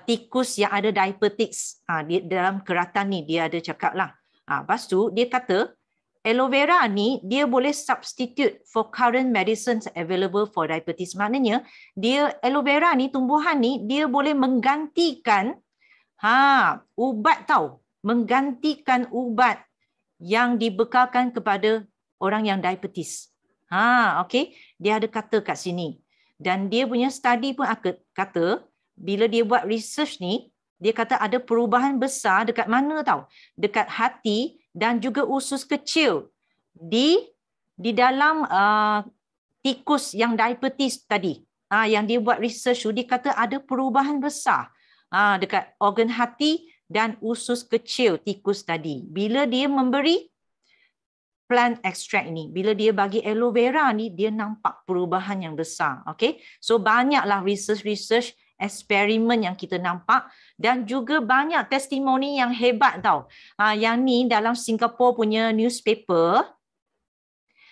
tikus yang ada diabetes. Dalam keratan ni dia ada cakap lah. Lepas tu dia kata aloe vera ni dia boleh substitute for current medicines available for diabetes. Maknanya dia aloe vera ni, tumbuhan ni dia boleh menggantikan ubat tau. Menggantikan ubat yang dibekalkan kepada orang yang diabetes. Okey, dia ada kata kat sini. Dan dia punya study pun kata bila dia buat research ni, dia kata ada perubahan besar dekat mana tau? Dekat hati dan juga usus kecil di dalam tikus yang diabetes tadi. Yang dia buat research tu, dia kata ada perubahan besar dekat organ hati dan usus kecil tikus tadi. Bila dia memberi plant extract ni, bila dia bagi aloe vera ni, dia nampak perubahan yang besar. Okay? So banyaklah research, eksperimen yang kita nampak dan juga banyak testimoni yang hebat tau. Yang ni dalam Singapore punya newspaper,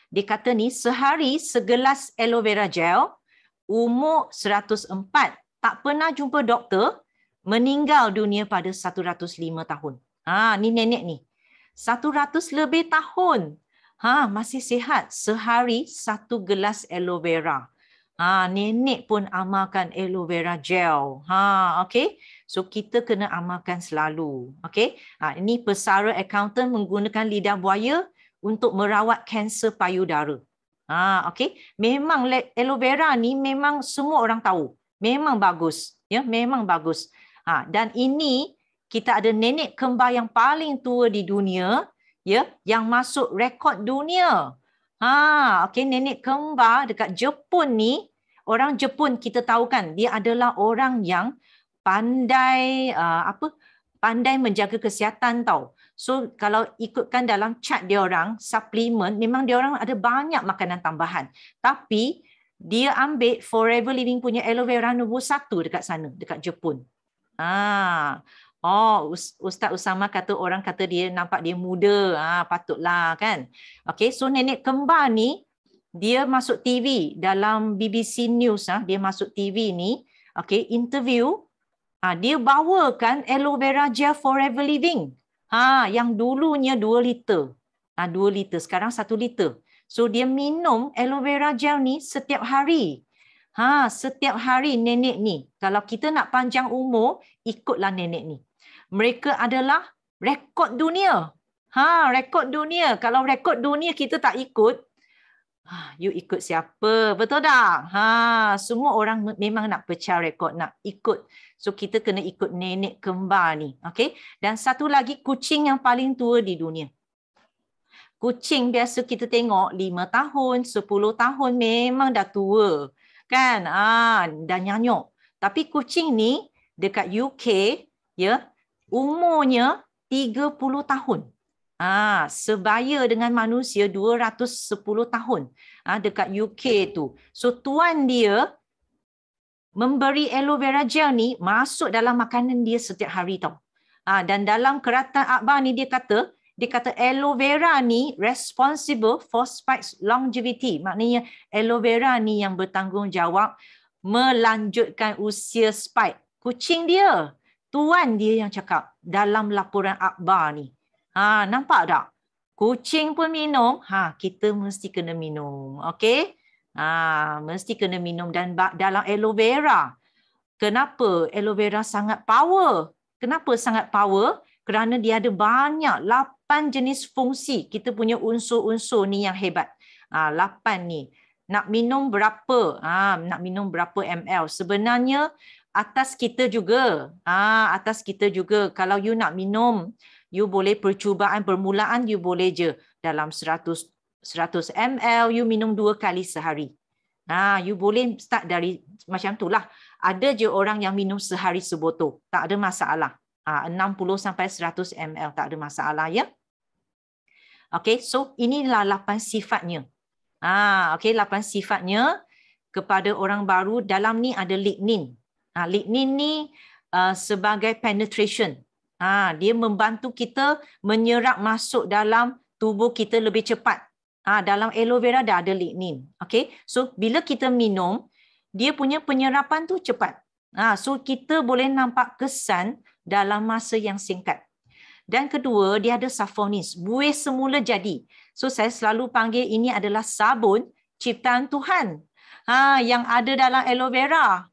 dia kata ni sehari segelas aloe vera gel, umur 104, tak pernah jumpa doktor, meninggal dunia pada 105 tahun. Ni nenek ni. 100 lebih tahun. Masih sihat. Sehari 1 gelas aloe vera. Nenek pun amalkan aloe vera gel. Okay. So kita kena amalkan selalu. Okay. Ini pesara accountant menggunakan lidah buaya untuk merawat kanser payudara. Okay. Memang aloe vera ni memang semua orang tahu. Memang bagus. Ya, memang bagus. Dan ini kita ada nenek kembar yang paling tua di dunia, ya, yang masuk rekod dunia. Okay, nenek kembar dekat Jepun ni, orang Jepun kita tahu kan, dia adalah orang yang pandai pandai menjaga kesihatan tau. So kalau ikutkan dalam chart dia orang, suplemen, memang dia orang ada banyak makanan tambahan. Tapi dia ambil Forever Living punya aloe vera nombor 1 dekat sana, dekat Jepun. Ustaz Usama kata orang kata dia nampak dia muda. Patutlah kan. Okay, so nenek kembar ni dia masuk TV dalam BBC News. Dia masuk TV ni. Okay, interview. Dia bawakan aloe vera gel Forever Living. Yang dulunya 2 liter. 2 liter, sekarang 1 liter. So dia minum aloe vera gel ni setiap hari. Setiap hari nenek ni. Kalau kita nak panjang umur, ikutlah nenek ni. Mereka adalah rekod dunia. Rekod dunia. Kalau rekod dunia kita tak ikut, you ikut siapa? Betul tak? Semua orang memang nak pecah rekod, nak ikut. So kita kena ikut nenek kembar ni. Okay? Dan satu lagi, kucing yang paling tua di dunia. Kucing biasa kita tengok 5 tahun, 10 tahun memang dah tua. Kan? Dah nyanyuk. Tapi kucing ni dekat UK, ya, umurnya 30 tahun. Sebaya dengan manusia 210 tahun. Dekat UK tu. So tuan dia memberi aloe vera gel ni masuk dalam makanan dia setiap hari tau. Dan dalam keratan akhbar ni dia kata aloe vera ni responsible for Spike's longevity. Maknanya aloe vera ni yang bertanggungjawab melanjutkan usia Spike. Kucing dia, tuan dia yang cakap dalam laporan akhbar ni. Nampak tak? Kucing pun minum, kita mesti kena minum. Okey? Mesti kena minum. Dan dalam aloe vera, kenapa aloe vera sangat power? Kenapa sangat power? Kerana dia ada banyak, 8 jenis fungsi. Kita punya unsur-unsur ni yang hebat. 8 ni. Nak minum berapa? Nak minum berapa ml? Sebenarnya atas kita juga. Atas kita juga. Kalau you nak minum, you boleh percubaan permulaan, you boleh je dalam 100 ml, you minum 2 kali sehari. You boleh start dari macam tu lah. Ada je orang yang minum sehari sebotol. Tak ada masalah. 60 sampai 100 ml tak ada masalah, ya. Okay, so inilah 8 sifatnya. Okay, 8 sifatnya kepada orang baru. Dalam ni ada lignin. Lignin ni sebagai penetration. Dia membantu kita menyerap masuk dalam tubuh kita lebih cepat. Dalam aloe vera dah ada lignin. Okay, so bila kita minum, dia punya penyerapan tu cepat. So kita boleh nampak kesan dalam masa yang singkat. Dan kedua, dia ada safonis. Buih semula jadi. So saya selalu panggil ini adalah sabun ciptaan Tuhan. Yang ada dalam aloe vera.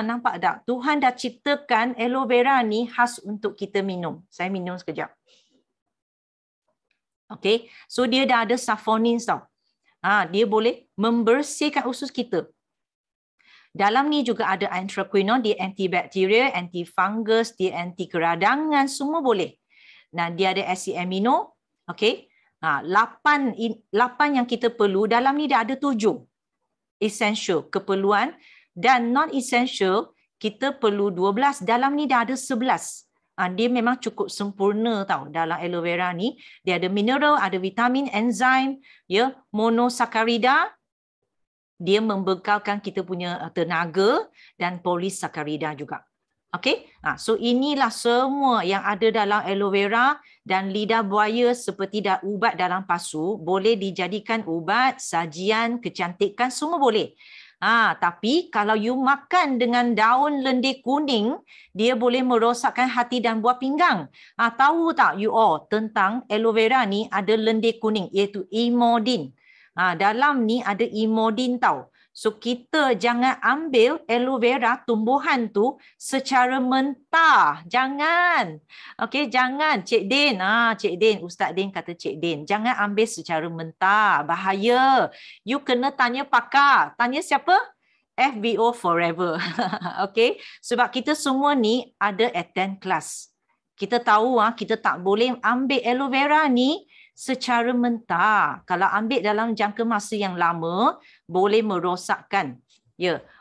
Nampak tak? Tuhan dah ciptakan aloe vera ni khas untuk kita minum. Saya minum sekejap. Okay. So dia dah ada safonis tau. Dia boleh membersihkan usus kita. Dalam ni juga ada anthraquinone, dia antibakterial, antifungus, dia anti keradangan, semua boleh. Dan dia ada asid amino. Okey. 8 yang kita perlu, dalam ni dah ada 7 essential keperluan, dan non essential kita perlu 12, dalam ni dah ada 11. Dia memang cukup sempurna tau dalam aloe vera ni. Dia ada mineral, ada vitamin, enzim, ya, monosakarida. Dia membekalkan kita punya tenaga, dan polisakarida juga. Okey, so inilah semua yang ada dalam aloe vera, dan lidah buaya seperti ubat dalam pasu boleh dijadikan ubat, sajian, kecantikan, semua boleh. Tapi kalau you makan dengan daun lendir kuning, dia boleh merosakkan hati dan buah pinggang. Tahu tak you all tentang aloe vera ni ada lendir kuning, iaitu imodin. Dalam ni ada imodin tau. So kita jangan ambil aloe vera tumbuhan tu secara mentah. Jangan. Okey, jangan Cik Din. Cik Din, Ustaz Din kata Cik Din, jangan ambil secara mentah. Bahaya. You kena tanya pakar. Tanya siapa? FBO Forever. Okey, sebab kita semua ni ada attend class. Kita tahu kita tak boleh ambil aloe vera ni secara mentah. Kalau ambil dalam jangka masa yang lama, boleh merosakkan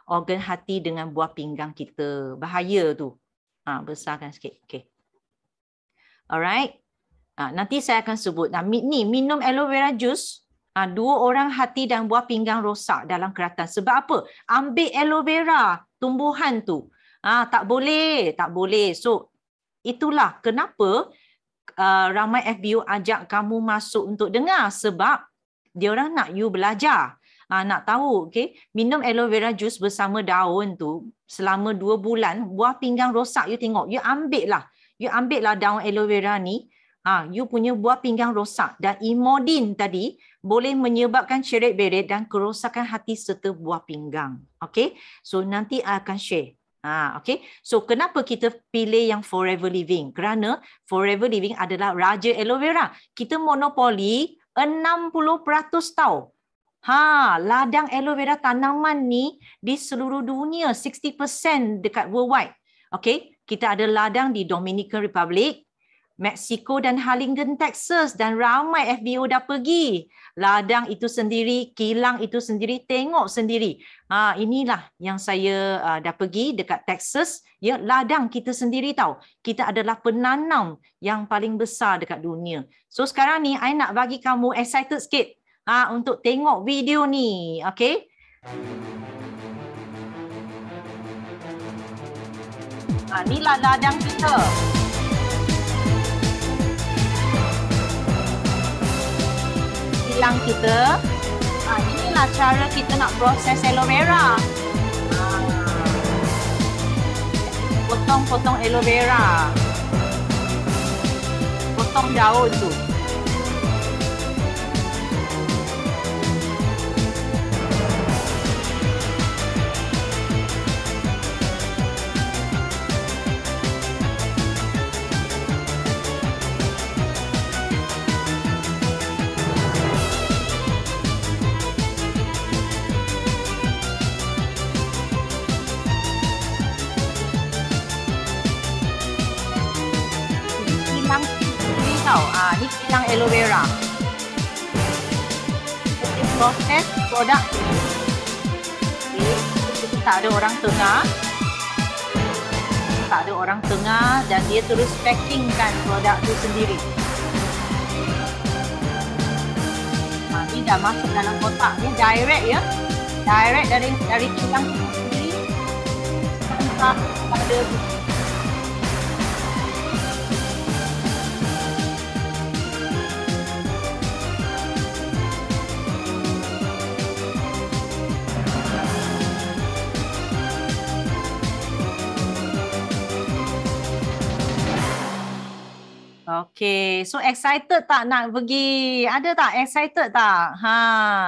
organ hati dengan buah pinggang kita. Bahaya tu. Besarkan sikit. Okay. Alright. Nanti saya akan sebut. Ni minum aloe vera juice, 2 orang hati dan buah pinggang rosak dalam keratan. Sebab apa? Ambil aloe vera tumbuhan tu. Tak boleh. Tak boleh. So, itulah kenapa ramai FBO ajak kamu masuk untuk dengar, sebab dia orang nak you belajar, nak tahu. Okay? Minum aloe vera juice bersama daun tu selama 2 bulan, buah pinggang rosak, you tengok, you ambil lah daun aloe vera ni, you punya buah pinggang rosak. Dan imodin tadi boleh menyebabkan ceret-beret dan kerosakan hati serta buah pinggang. Okay? So nanti I akan share. Okay. So kenapa kita pilih yang Forever Living? Kerana Forever Living adalah raja aloe vera. Kita monopoli 60% tau. Ladang aloe vera tanaman ni di seluruh dunia, 60% dekat worldwide. Okay. Kita ada ladang di Dominican Republic, Mexico dan Harlingen, Texas, dan ramai FBO dah pergi. Ladang itu sendiri, kilang itu sendiri, tengok sendiri. Inilah yang saya dah pergi dekat Texas. Ya, ladang kita sendiri tahu. Kita adalah penanam yang paling besar dekat dunia. So sekarang ni, I nak bagi kamu excited sikit untuk tengok video ni. Okay? Inilah ladang kita. Kilang kita. Inilah cara kita nak proses aloe vera. Potong-potong aloe vera. Potong daun tu. Ni kilang aloe vera. Proses produk ini. Tak ada orang tengah. Tak ada orang tengah, dan dia terus packingkan produk tu sendiri. Ni dah masuk dalam kotak. Ni direct ya. Direct dari kilang sendiri. Ada Okay, so excited tak nak pergi? Ada tak excited tak?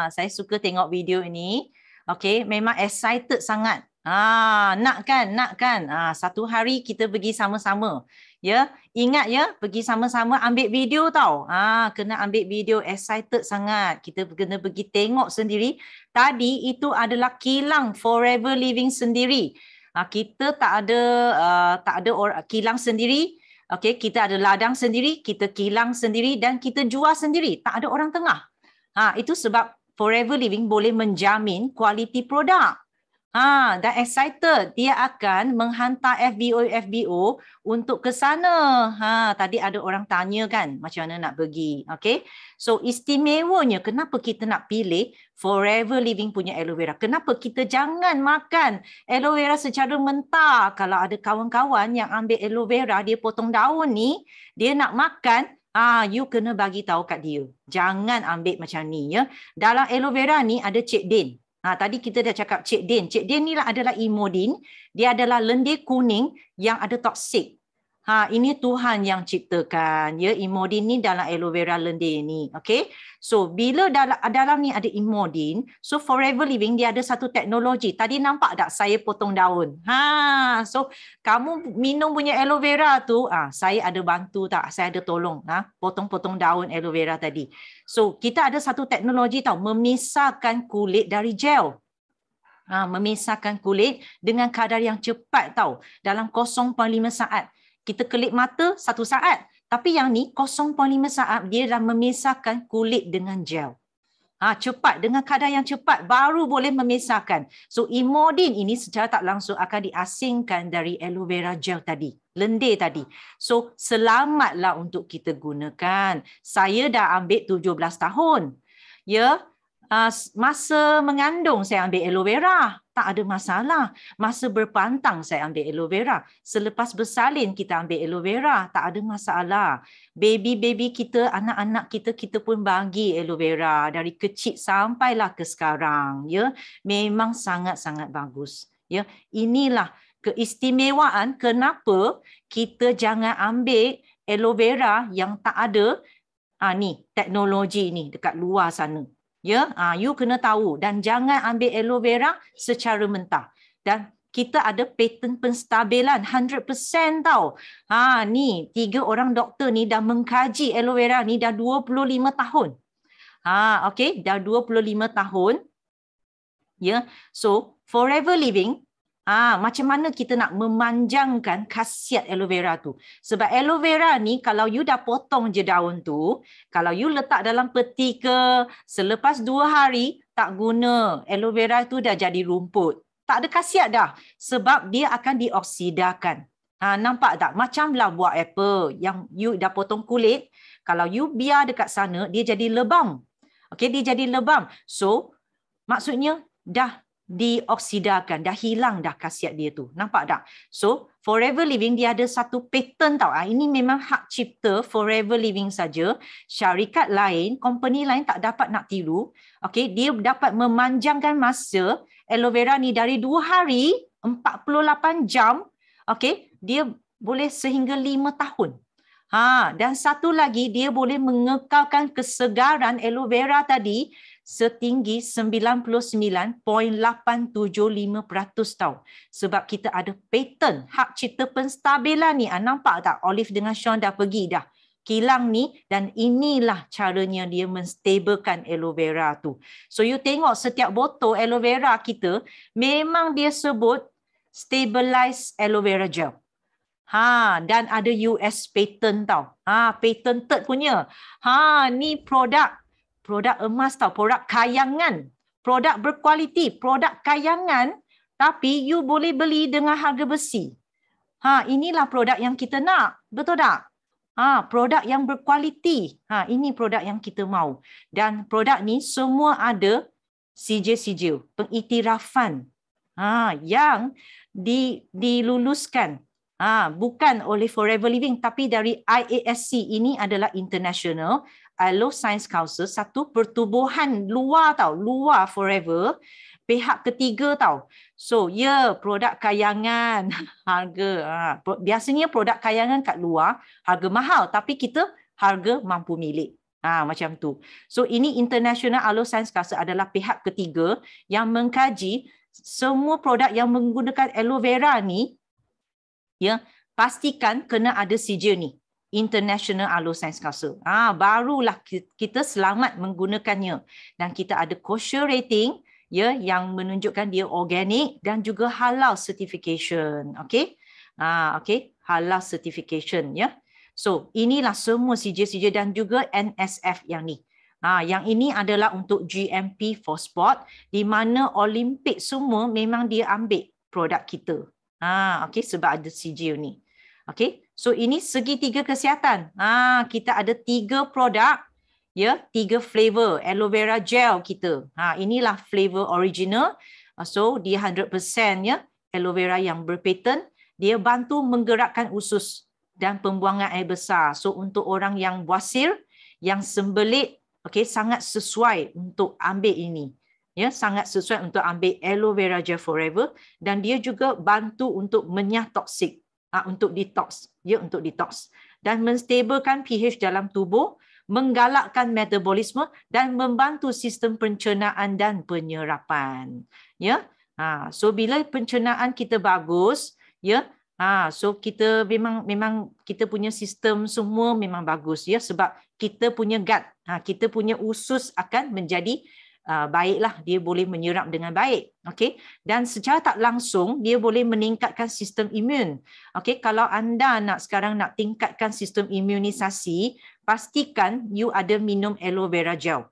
Saya suka tengok video ini. Okay, memang excited sangat. Nak kan? Satu hari kita pergi sama-sama. Ya, ingat ya, pergi sama-sama ambil video tau. Kena ambil video, excited sangat. Kita kena pergi tengok sendiri. Tadi itu adalah kilang Forever Living sendiri. Kita tak ada kilang sendiri. Okey, kita ada ladang sendiri, kita kilang sendiri dan kita jual sendiri. Tak ada orang tengah. Itu sebab Forever Living boleh menjamin kualiti produk. Dan excited dia akan menghantar FBO untuk ke sana. Tadi ada orang tanya kan macam mana nak pergi. Okey. So istimewanya kenapa kita nak pilih Forever Living punya aloe vera? Kenapa kita jangan makan aloe vera secara mentah? Kalau ada kawan-kawan yang ambil aloe vera, dia potong daun ni, dia nak makan, you kena bagi tahu kat dia. Jangan ambil macam ni ya. Dalam aloe vera ni ada Cik Din. Tadi kita dah cakap Cik Din. Cik Din ni adalah imodin. Dia adalah lendir kuning yang ada toksik. Ini Tuhan yang ciptakan. Ya, imodin ni dalam aloe vera lendir ni. Okay. So, bila dalam ni ada imodin, so Forever Living dia ada satu teknologi. Tadi nampak tak saya potong daun? So, kamu minum punya aloe vera tu, saya ada bantu tak? Saya ada tolong. Potong-potong daun aloe vera tadi. So, kita ada satu teknologi tau, memisahkan kulit dari gel. Memisahkan kulit dengan kadar yang cepat tau. Dalam 0.5 saat. Kita kelip mata 1 saat. Tapi yang ni 0.5 saat dia dah memisahkan kulit dengan gel. Cepat, dengan kadar yang cepat baru boleh memisahkan. So imodin ini secara tak langsung akan diasingkan dari aloe vera gel tadi. Lendir tadi. So selamatlah untuk kita gunakan. Saya dah ambil 17 tahun. Ya. Masa mengandung saya ambil aloe vera, tak ada masalah. Masa berpantang saya ambil aloe vera. Selepas bersalin kita ambil aloe vera, tak ada masalah. Baby-baby kita, anak-anak kita, kita pun bagi aloe vera dari kecil sampailah ke sekarang. Ya, memang sangat-sangat bagus. Ya, inilah keistimewaan kenapa kita jangan ambil aloe vera yang tak ada ni teknologi ni dekat luar sana. Ya, you kena tahu dan jangan ambil aloe vera secara mentah. Dan kita ada patent penstabilan 100% tau. Ni 3 orang doktor ni dah mengkaji aloe vera ni dah 25 tahun. Okey, dah 25 tahun. Ya, so Forever Living macam mana kita nak memanjangkan khasiat aloe vera tu. Sebab aloe vera ni kalau you dah potong je daun tu, kalau you letak dalam peti ke, selepas 2 hari tak guna, aloe vera tu dah jadi rumput. Tak ada khasiat dah sebab dia akan dioksidakan. Nampak tak? Macamlah buah apple yang you dah potong kulit, kalau you biar dekat sana dia jadi lebam. Okey, dia jadi lebam. So maksudnya dah dioksidakan, dah hilang dah khasiat dia tu. Nampak tak? So, Forever Living dia ada satu patent tau. Ini memang hak cipta Forever Living saja. Syarikat lain, company lain tak dapat nak tiru. Okey, dia dapat memanjangkan masa aloe vera ni dari 2 hari, 48 jam. Okey, dia boleh sehingga 5 tahun. Dan satu lagi dia boleh mengekalkan kesegaran aloe vera tadi setinggi 99.875% tau. Sebab kita ada patent hak cipta penstabilan ni. Nampak tak? Olive dengan Sean dah pergi dah kilang ni dan inilah caranya dia menstabilkan aloe vera tu. So you tengok setiap botol aloe vera kita memang dia sebut stabilized aloe vera gel. Dan ada US patent tau. Patented punya. Ni produk emas tau, produk kayangan, produk berkualiti, produk kayangan tapi you boleh beli dengan harga besi. Inilah produk yang kita nak. Betul tak? Produk yang berkualiti. Ini produk yang kita mau. Dan produk ni semua ada sijil-sijil, pengiktirafan yang diluluskan. Bukan oleh Forever Living tapi dari IASC. Ini aloe International Aloe Science Council, satu pertubuhan luar tau, luar Forever pihak ketiga tau. So, ya, produk kayangan, harga. Biasanya produk kayangan kat luar, harga mahal. Tapi kita harga mampu milik. Macam tu. So, ini International Aloe Science Council adalah pihak ketiga yang mengkaji semua produk yang menggunakan aloe vera ni, ya, pastikan kena ada sijil ni. International Aloe Science Council. Barulah kita selamat menggunakannya. Dan kita ada kosher rating, ya, yang menunjukkan dia organik dan juga halal certification. Okey? Okey, halal certification, ya. So, inilah semua sijil-sijil dan juga NSF yang ni. Yang ini adalah untuk GMP for sport, di mana Olimpik semua memang dia ambil produk kita. Okey, sebab ada sijil ni. Okey, so ini segitiga kesihatan. Kita ada 3 produk, ya, 3 flavor aloe vera gel kita. Inilah flavor original. So dia 100% ya aloe vera yang berpatent. Dia bantu menggerakkan usus dan pembuangan air besar. So untuk orang yang buasir, yang sembelit, okey, sangat sesuai untuk ambil ini. Ya, sangat sesuai untuk ambil aloe vera gel forever, dan dia juga bantu untuk menyah toksik. Untuk detox, ya, untuk detox, dan menstabilkan pH dalam tubuh, menggalakkan metabolisme dan membantu sistem pencernaan dan penyerapan. Ya, so bila pencernaan kita bagus, ya, so kita memang kita punya sistem semua memang bagus, ya, sebab kita punya gut, kita punya usus akan menjadi baiklah, dia boleh menyerap dengan baik. Okey, dan secara tak langsung dia boleh meningkatkan sistem imun. Okey, kalau anda sekarang nak tingkatkan sistem imunisasi, pastikan you ada minum aloe vera gel.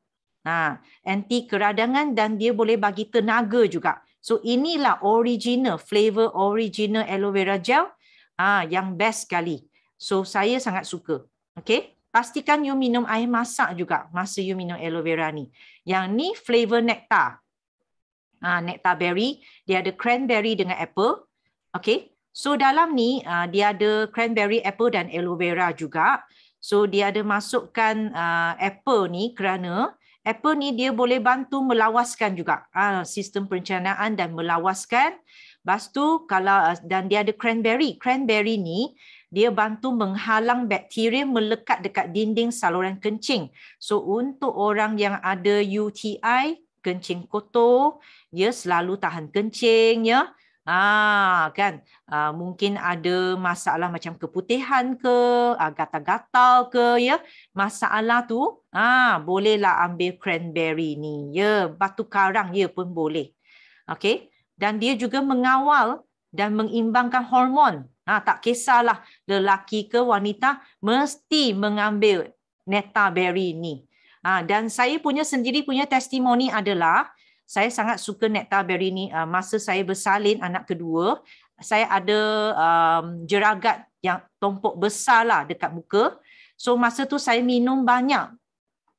Anti keradangan dan dia boleh bagi tenaga juga. So inilah original flavor original aloe vera gel yang best sekali. So saya sangat suka. Okey, pastikan you minum air masak juga masa you minum aloe vera ni. Yang ni flavor nectar. Nectar berry, dia ada cranberry dengan apple. Okey. So dalam ni dia ada cranberry, apple dan aloe vera juga. So dia ada masukkan apple ni kerana apple ni dia boleh bantu melawaskan juga sistem pencernaan dan melawaskan. Lepas tu kalau dan dia ada cranberry. Cranberry ni dia bantu menghalang bakteria melekat dekat dinding saluran kencing. So untuk orang yang ada UTI, kencing kotor, dia selalu tahan kencing, ya. Kan mungkin ada masalah macam keputihan ke, gatal-gatal ke, ya. Masalah tu bolehlah ambil cranberry ni, ya. Batu karang ya pun boleh. Okey. Dan dia juga mengawal dan mengimbangkan hormon. Tak kisahlah lelaki ke wanita, mesti mengambil nectar berry ni. Dan saya sendiri punya testimoni adalah saya sangat suka nectar berry ni. Masa saya bersalin anak kedua, saya ada jeragat yang tompok besar lah dekat muka. So masa tu saya minum banyak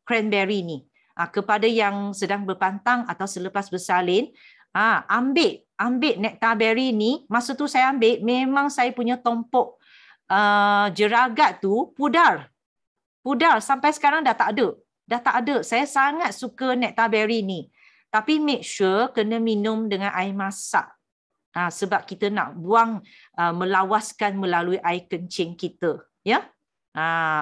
cranberry ni. Kepada yang sedang berpantang atau selepas bersalin, ambil nectar berry ni. Masa tu saya ambil, memang saya punya tompok jeragat tu pudar sampai sekarang dah tak ada. Saya sangat suka nectar berry ni, tapi make sure kena minum dengan air masak, sebab kita nak buang melawaskan melalui air kencing kita, ya.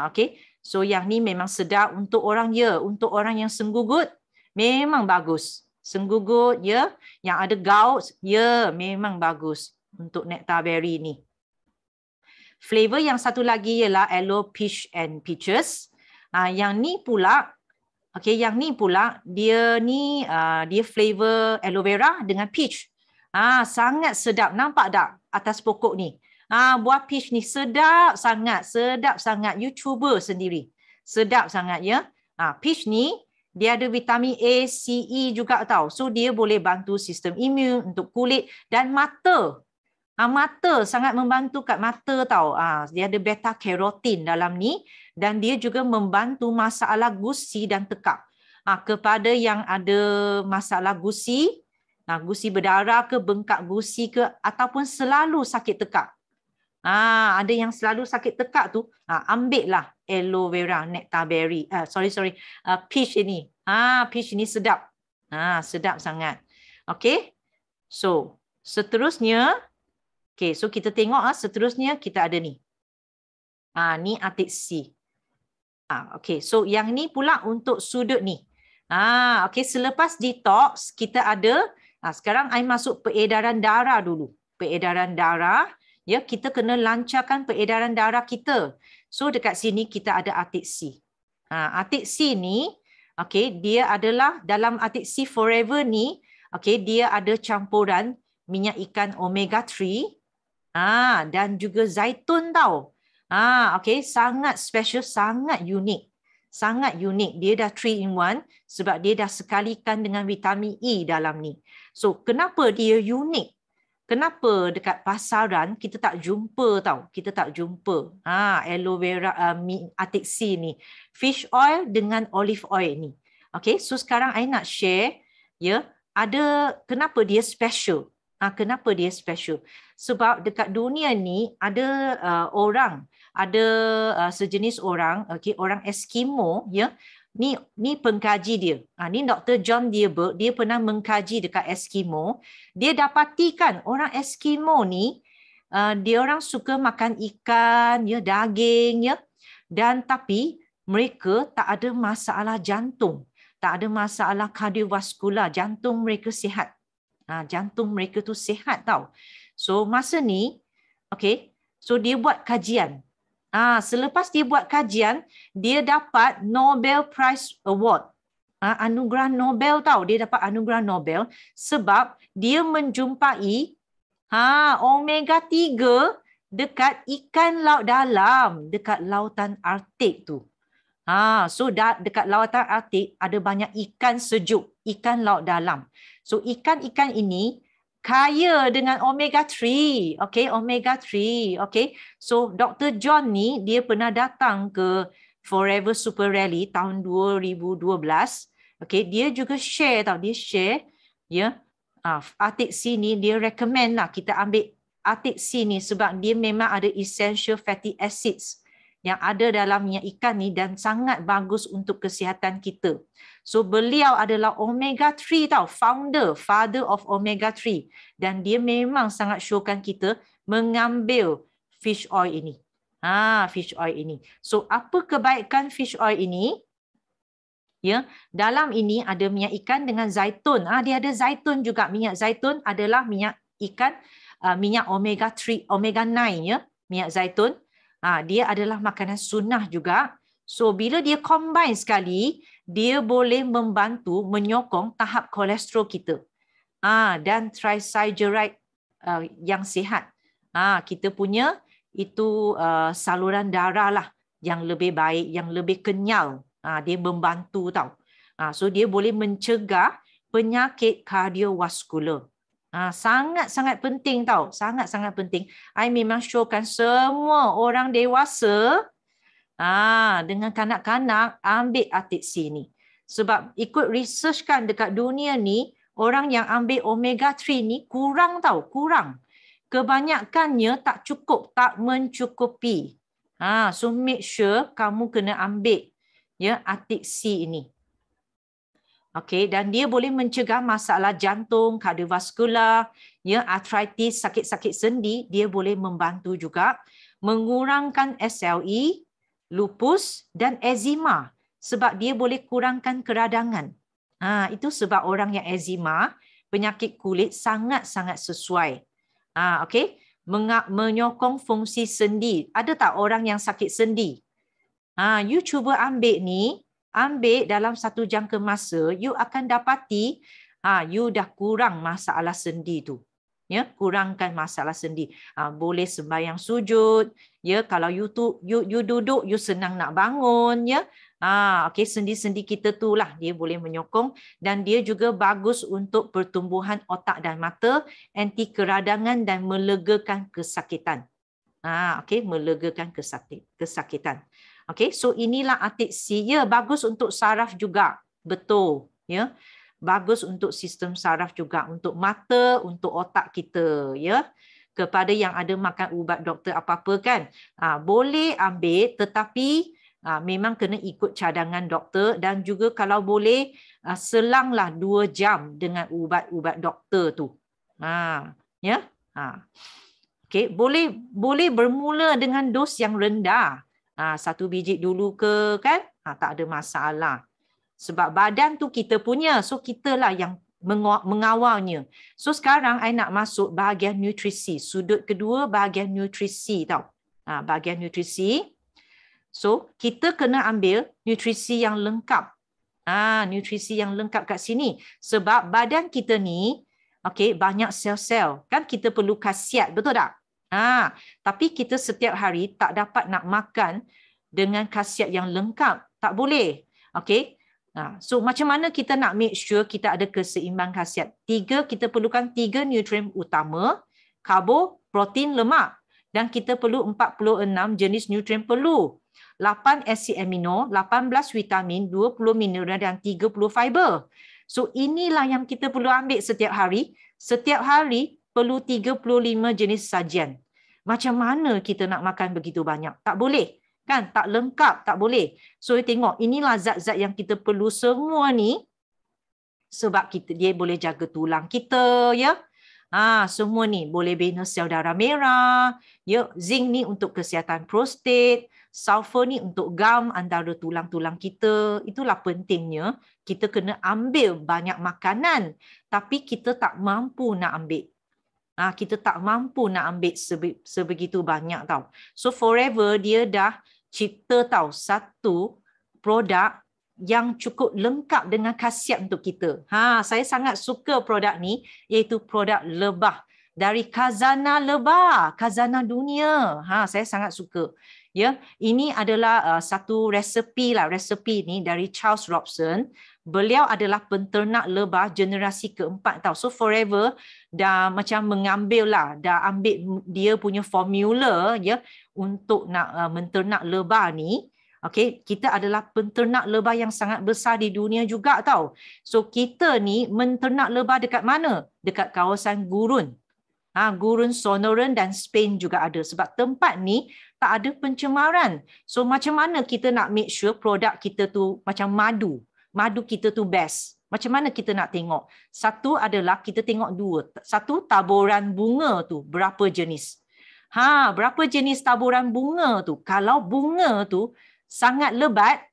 Okey, so yang ni memang sedap untuk orang yang senggugut, memang bagus. Senggugut, ya, yang ada gout, ya, memang bagus untuk nectar berry ni. Flavor yang satu lagi ialah aloe peach and peaches. Yang ni pula, okey, dia flavor aloe vera dengan peach. Sangat sedap, nampak tak atas pokok ni? Buah peach ni sedap sangat. You cuba sendiri. Sedap sangat, ya. Peach ni dia ada vitamin A, C, E juga tau. So dia boleh bantu sistem imun, untuk kulit dan mata. Mata sangat membantu kat mata tau. Dia ada beta carotene dalam ni, dan dia juga membantu masalah gusi dan tekak. Kepada yang ada masalah gusi, gusi berdarah ke, bengkak gusi ke, ataupun selalu sakit tekak. Ada yang selalu sakit tekak tu, ambillah aloe vera nectar berry. Peach ini. Peach ini sedap. Sedap sangat. Okey. So, seterusnya, okey, so kita tengok seterusnya kita ada ni. Ni atik C. Okey, so yang ni pula untuk sudut ni. Okey, selepas detox kita ada, sekarang I masuk peredaran darah dulu. Peredaran darah, ya, kita kena lancarkan peredaran darah kita. So dekat sini kita ada atik C. Atik C ni, okey, dia adalah dalam atik C Forever ni, okey, dia ada campuran minyak ikan omega 3 dan juga zaitun tau. Okey, sangat special, sangat unik. Sangat unik. Dia dah 3 in 1 sebab dia dah sekalikan dengan vitamin E dalam ni. So, kenapa dia unik? Kenapa dekat pasaran kita tak jumpa tau? Kita tak jumpa. Aloe vera atik C ni. Fish oil dengan olive oil ni. Okey, so sekarang I nak share, ya, ada kenapa dia special. Kenapa dia special? Sebab dekat dunia ni ada orang, ada sejenis orang, okey, orang Eskimo, ya. Ni pengkaji dia. Ni Dr. John Dearberg, dia pernah mengkaji dekat Eskimo. Dia dapatikan orang Eskimo ni, dia orang suka makan ikan, ya, daging, ya. Dan tapi mereka tak ada masalah jantung, tak ada masalah kardiovaskular, jantung mereka sihat. Jantung mereka tu sihat tau. So masa ni, okey, so dia buat kajian. Selepas dia buat kajian, dia dapat Nobel Prize Award. Anugerah Nobel tau. Dia dapat anugerah Nobel sebab dia menjumpai omega 3 dekat ikan laut dalam, dekat lautan Arktik tu. So dekat lautan Arktik ada banyak ikan sejuk, ikan laut dalam. So ikan-ikan ini kaya dengan omega 3. Okey, omega 3. Okey. So Dr. John ni dia pernah datang ke Forever Super Rally tahun 2012. Okey, dia juga share tau, dia share, ya. Atik C ni dia recommend lah kita ambil atik C ni sebab dia memang ada essential fatty acids yang ada dalam minyak ikan ni dan sangat bagus untuk kesihatan kita. So beliau adalah omega 3 tau, father of omega 3, dan dia memang sangat syorkan kita mengambil fish oil ini. Fish oil ini. So apa kebaikan fish oil ini? Ya, dalam ini ada minyak ikan dengan zaitun. Dia ada zaitun juga. Minyak zaitun adalah minyak ikan, minyak omega 3, omega 9, ya, minyak zaitun. Dia adalah makanan sunnah juga. So bila dia combine sekali, dia boleh membantu menyokong tahap kolesterol kita. Dan triglyceride yang sihat. Kita punya itu saluran darah lah yang lebih baik, yang lebih kenyal. Dia membantu tau. So dia boleh mencegah penyakit kardiovaskular. Sangat-sangat penting tau. Sangat-sangat penting. I memang syorkan semua orang dewasa dengan kanak-kanak ambil atik C ni. Sebab ikut research kan dekat dunia ni, orang yang ambil omega 3 ni kurang tau, kurang. Kebanyakannya tak cukup, tak mencukupi. So make sure kamu kena ambil, ya, atik C ini. Okey, dan dia boleh mencegah masalah jantung, kardiovaskular, ya, arthritis, sakit-sakit sendi, dia boleh membantu juga mengurangkan SLE, lupus dan eczema sebab dia boleh kurangkan keradangan. Itu sebab orang yang eczema, penyakit kulit sangat-sangat sesuai. Okey, menyokong fungsi sendi. Ada tak orang yang sakit sendi? You cuba ambil ni, ambil dalam satu jangka masa, you akan dapati you dah kurang masalah sendi tu. Ya, kurangkan masalah sendi. Boleh sembahyang sujud, ya, kalau you duduk, you senang nak bangun, ya. Okey, sendi-sendi kita tu lah dia boleh menyokong, dan dia juga bagus untuk pertumbuhan otak dan mata, anti keradangan dan melegakan kesakitan. Okey, melegakan kesakitan. Okey, so inilah atik C. Ya, bagus untuk saraf juga. Betul, ya. Bagus untuk sistem saraf juga, untuk mata, untuk otak kita, ya. Kepada yang ada makan ubat doktor apa-apa kan, boleh ambil, tetapi Memang kena ikut cadangan doktor dan juga kalau boleh selanglah 2 jam dengan ubat-ubat doktor tu. Ya. Okey, boleh bermula dengan dos yang rendah. 1 biji dulu ke kan? Tak ada masalah. Sebab badan tu kita punya, so kitalah yang mengawalnya. So sekarang I nak masuk bahagian nutrisi. Sudut kedua bahagian nutrisi tau. Bahagian nutrisi. So kita kena ambil nutrisi yang lengkap. Nutrisi yang lengkap kat sini. Sebab badan kita ni, okey, banyak sel-sel. Kan kita perlu khasiat, betul tak? Tapi kita setiap hari tak dapat nak makan dengan khasiat yang lengkap. Tak boleh. Okey. So macam mana kita nak make sure kita ada keseimbang khasiat? Kita perlukan 3 nutrien utama, karbo, protein, lemak. Dan kita perlu 46 jenis nutrien perlu. 8 asid amino, 18 vitamin, 20 mineral dan 30 fiber. So inilah yang kita perlu ambil setiap hari. Setiap hari perlu 35 jenis sajian. Macam mana kita nak makan begitu banyak? Tak boleh. Kan? Tak lengkap, tak boleh. So tengok, inilah zat-zat yang kita perlu semua ni. Sebab dia boleh jaga tulang kita, ya. Semua ni boleh bina sel darah merah, ya. Zinc ni untuk kesihatan prostat, sulfur ni untuk gam antara tulang-tulang kita. Itulah pentingnya kita kena ambil banyak makanan, tapi kita tak mampu nak ambil. Kita tak mampu nak ambil sebegitu banyak tau. So Forever dia dah cipta tahu satu produk yang cukup lengkap dengan khasiat untuk kita. Saya sangat suka produk ni, iaitu produk lebah dari Khazanah Lebah, Khazanah Dunia. Saya sangat suka. Ya, ini adalah satu resepi ni dari Charles Robson. Beliau adalah penternak lebah generasi keempat tau. So Forever dah macam dah ambil dia punya formula ya untuk nak menternak lebah ni. Okey, kita adalah penternak lebah yang sangat besar di dunia juga tau. So kita ni menternak lebah dekat mana? Dekat kawasan gurun. Gurun Sonoran dan Spain juga ada. Sebab tempat ni tak ada pencemaran. So macam mana kita nak make sure produk kita tu macam madu. Madu kita tu best. Macam mana kita nak tengok? Satu adalah kita tengok 2. Satu, taburan bunga tu berapa jenis. Berapa jenis taburan bunga tu? Kalau bunga tu sangat lebat,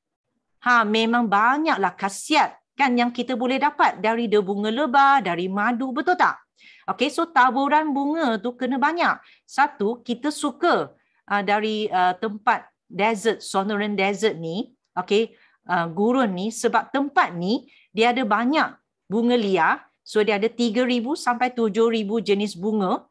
memang banyaklah khasiat kan yang kita boleh dapat dari bunga lebah, dari madu, betul tak? Okey, so taburan bunga tu kena banyak. Satu, kita suka dari tempat desert, Sonoran Desert ni, okey, gurun ni, sebab tempat ni dia ada banyak bunga liar. So dia ada 3,000 sampai 7,000 jenis bunga.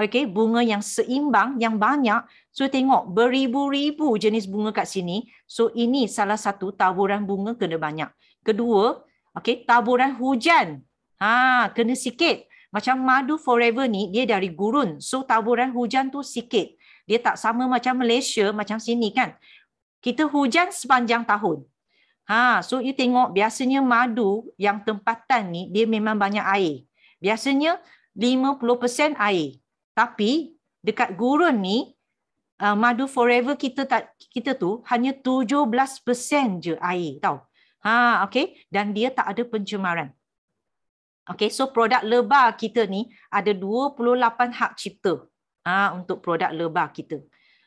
Okey, bunga yang seimbang, yang banyak. So tengok beribu-ribu jenis bunga kat sini. So ini salah satu taburan bunga kena banyak. Kedua, okey, taburan hujan. Kena sikit. Macam madu Forever ni dia dari gurun. So taburan hujan tu sikit. Dia tak sama macam Malaysia, macam sini kan. Kita hujan sepanjang tahun. So you tengok biasanya madu yang tempatan ni dia memang banyak air. Biasanya 50% air. Tapi dekat gurun ni madu Forever kita tu hanya 17% je air tau. Okey, dan dia tak ada pencemaran. Okey, so produk lebah kita ni ada 28 hak cipta untuk produk lebah kita.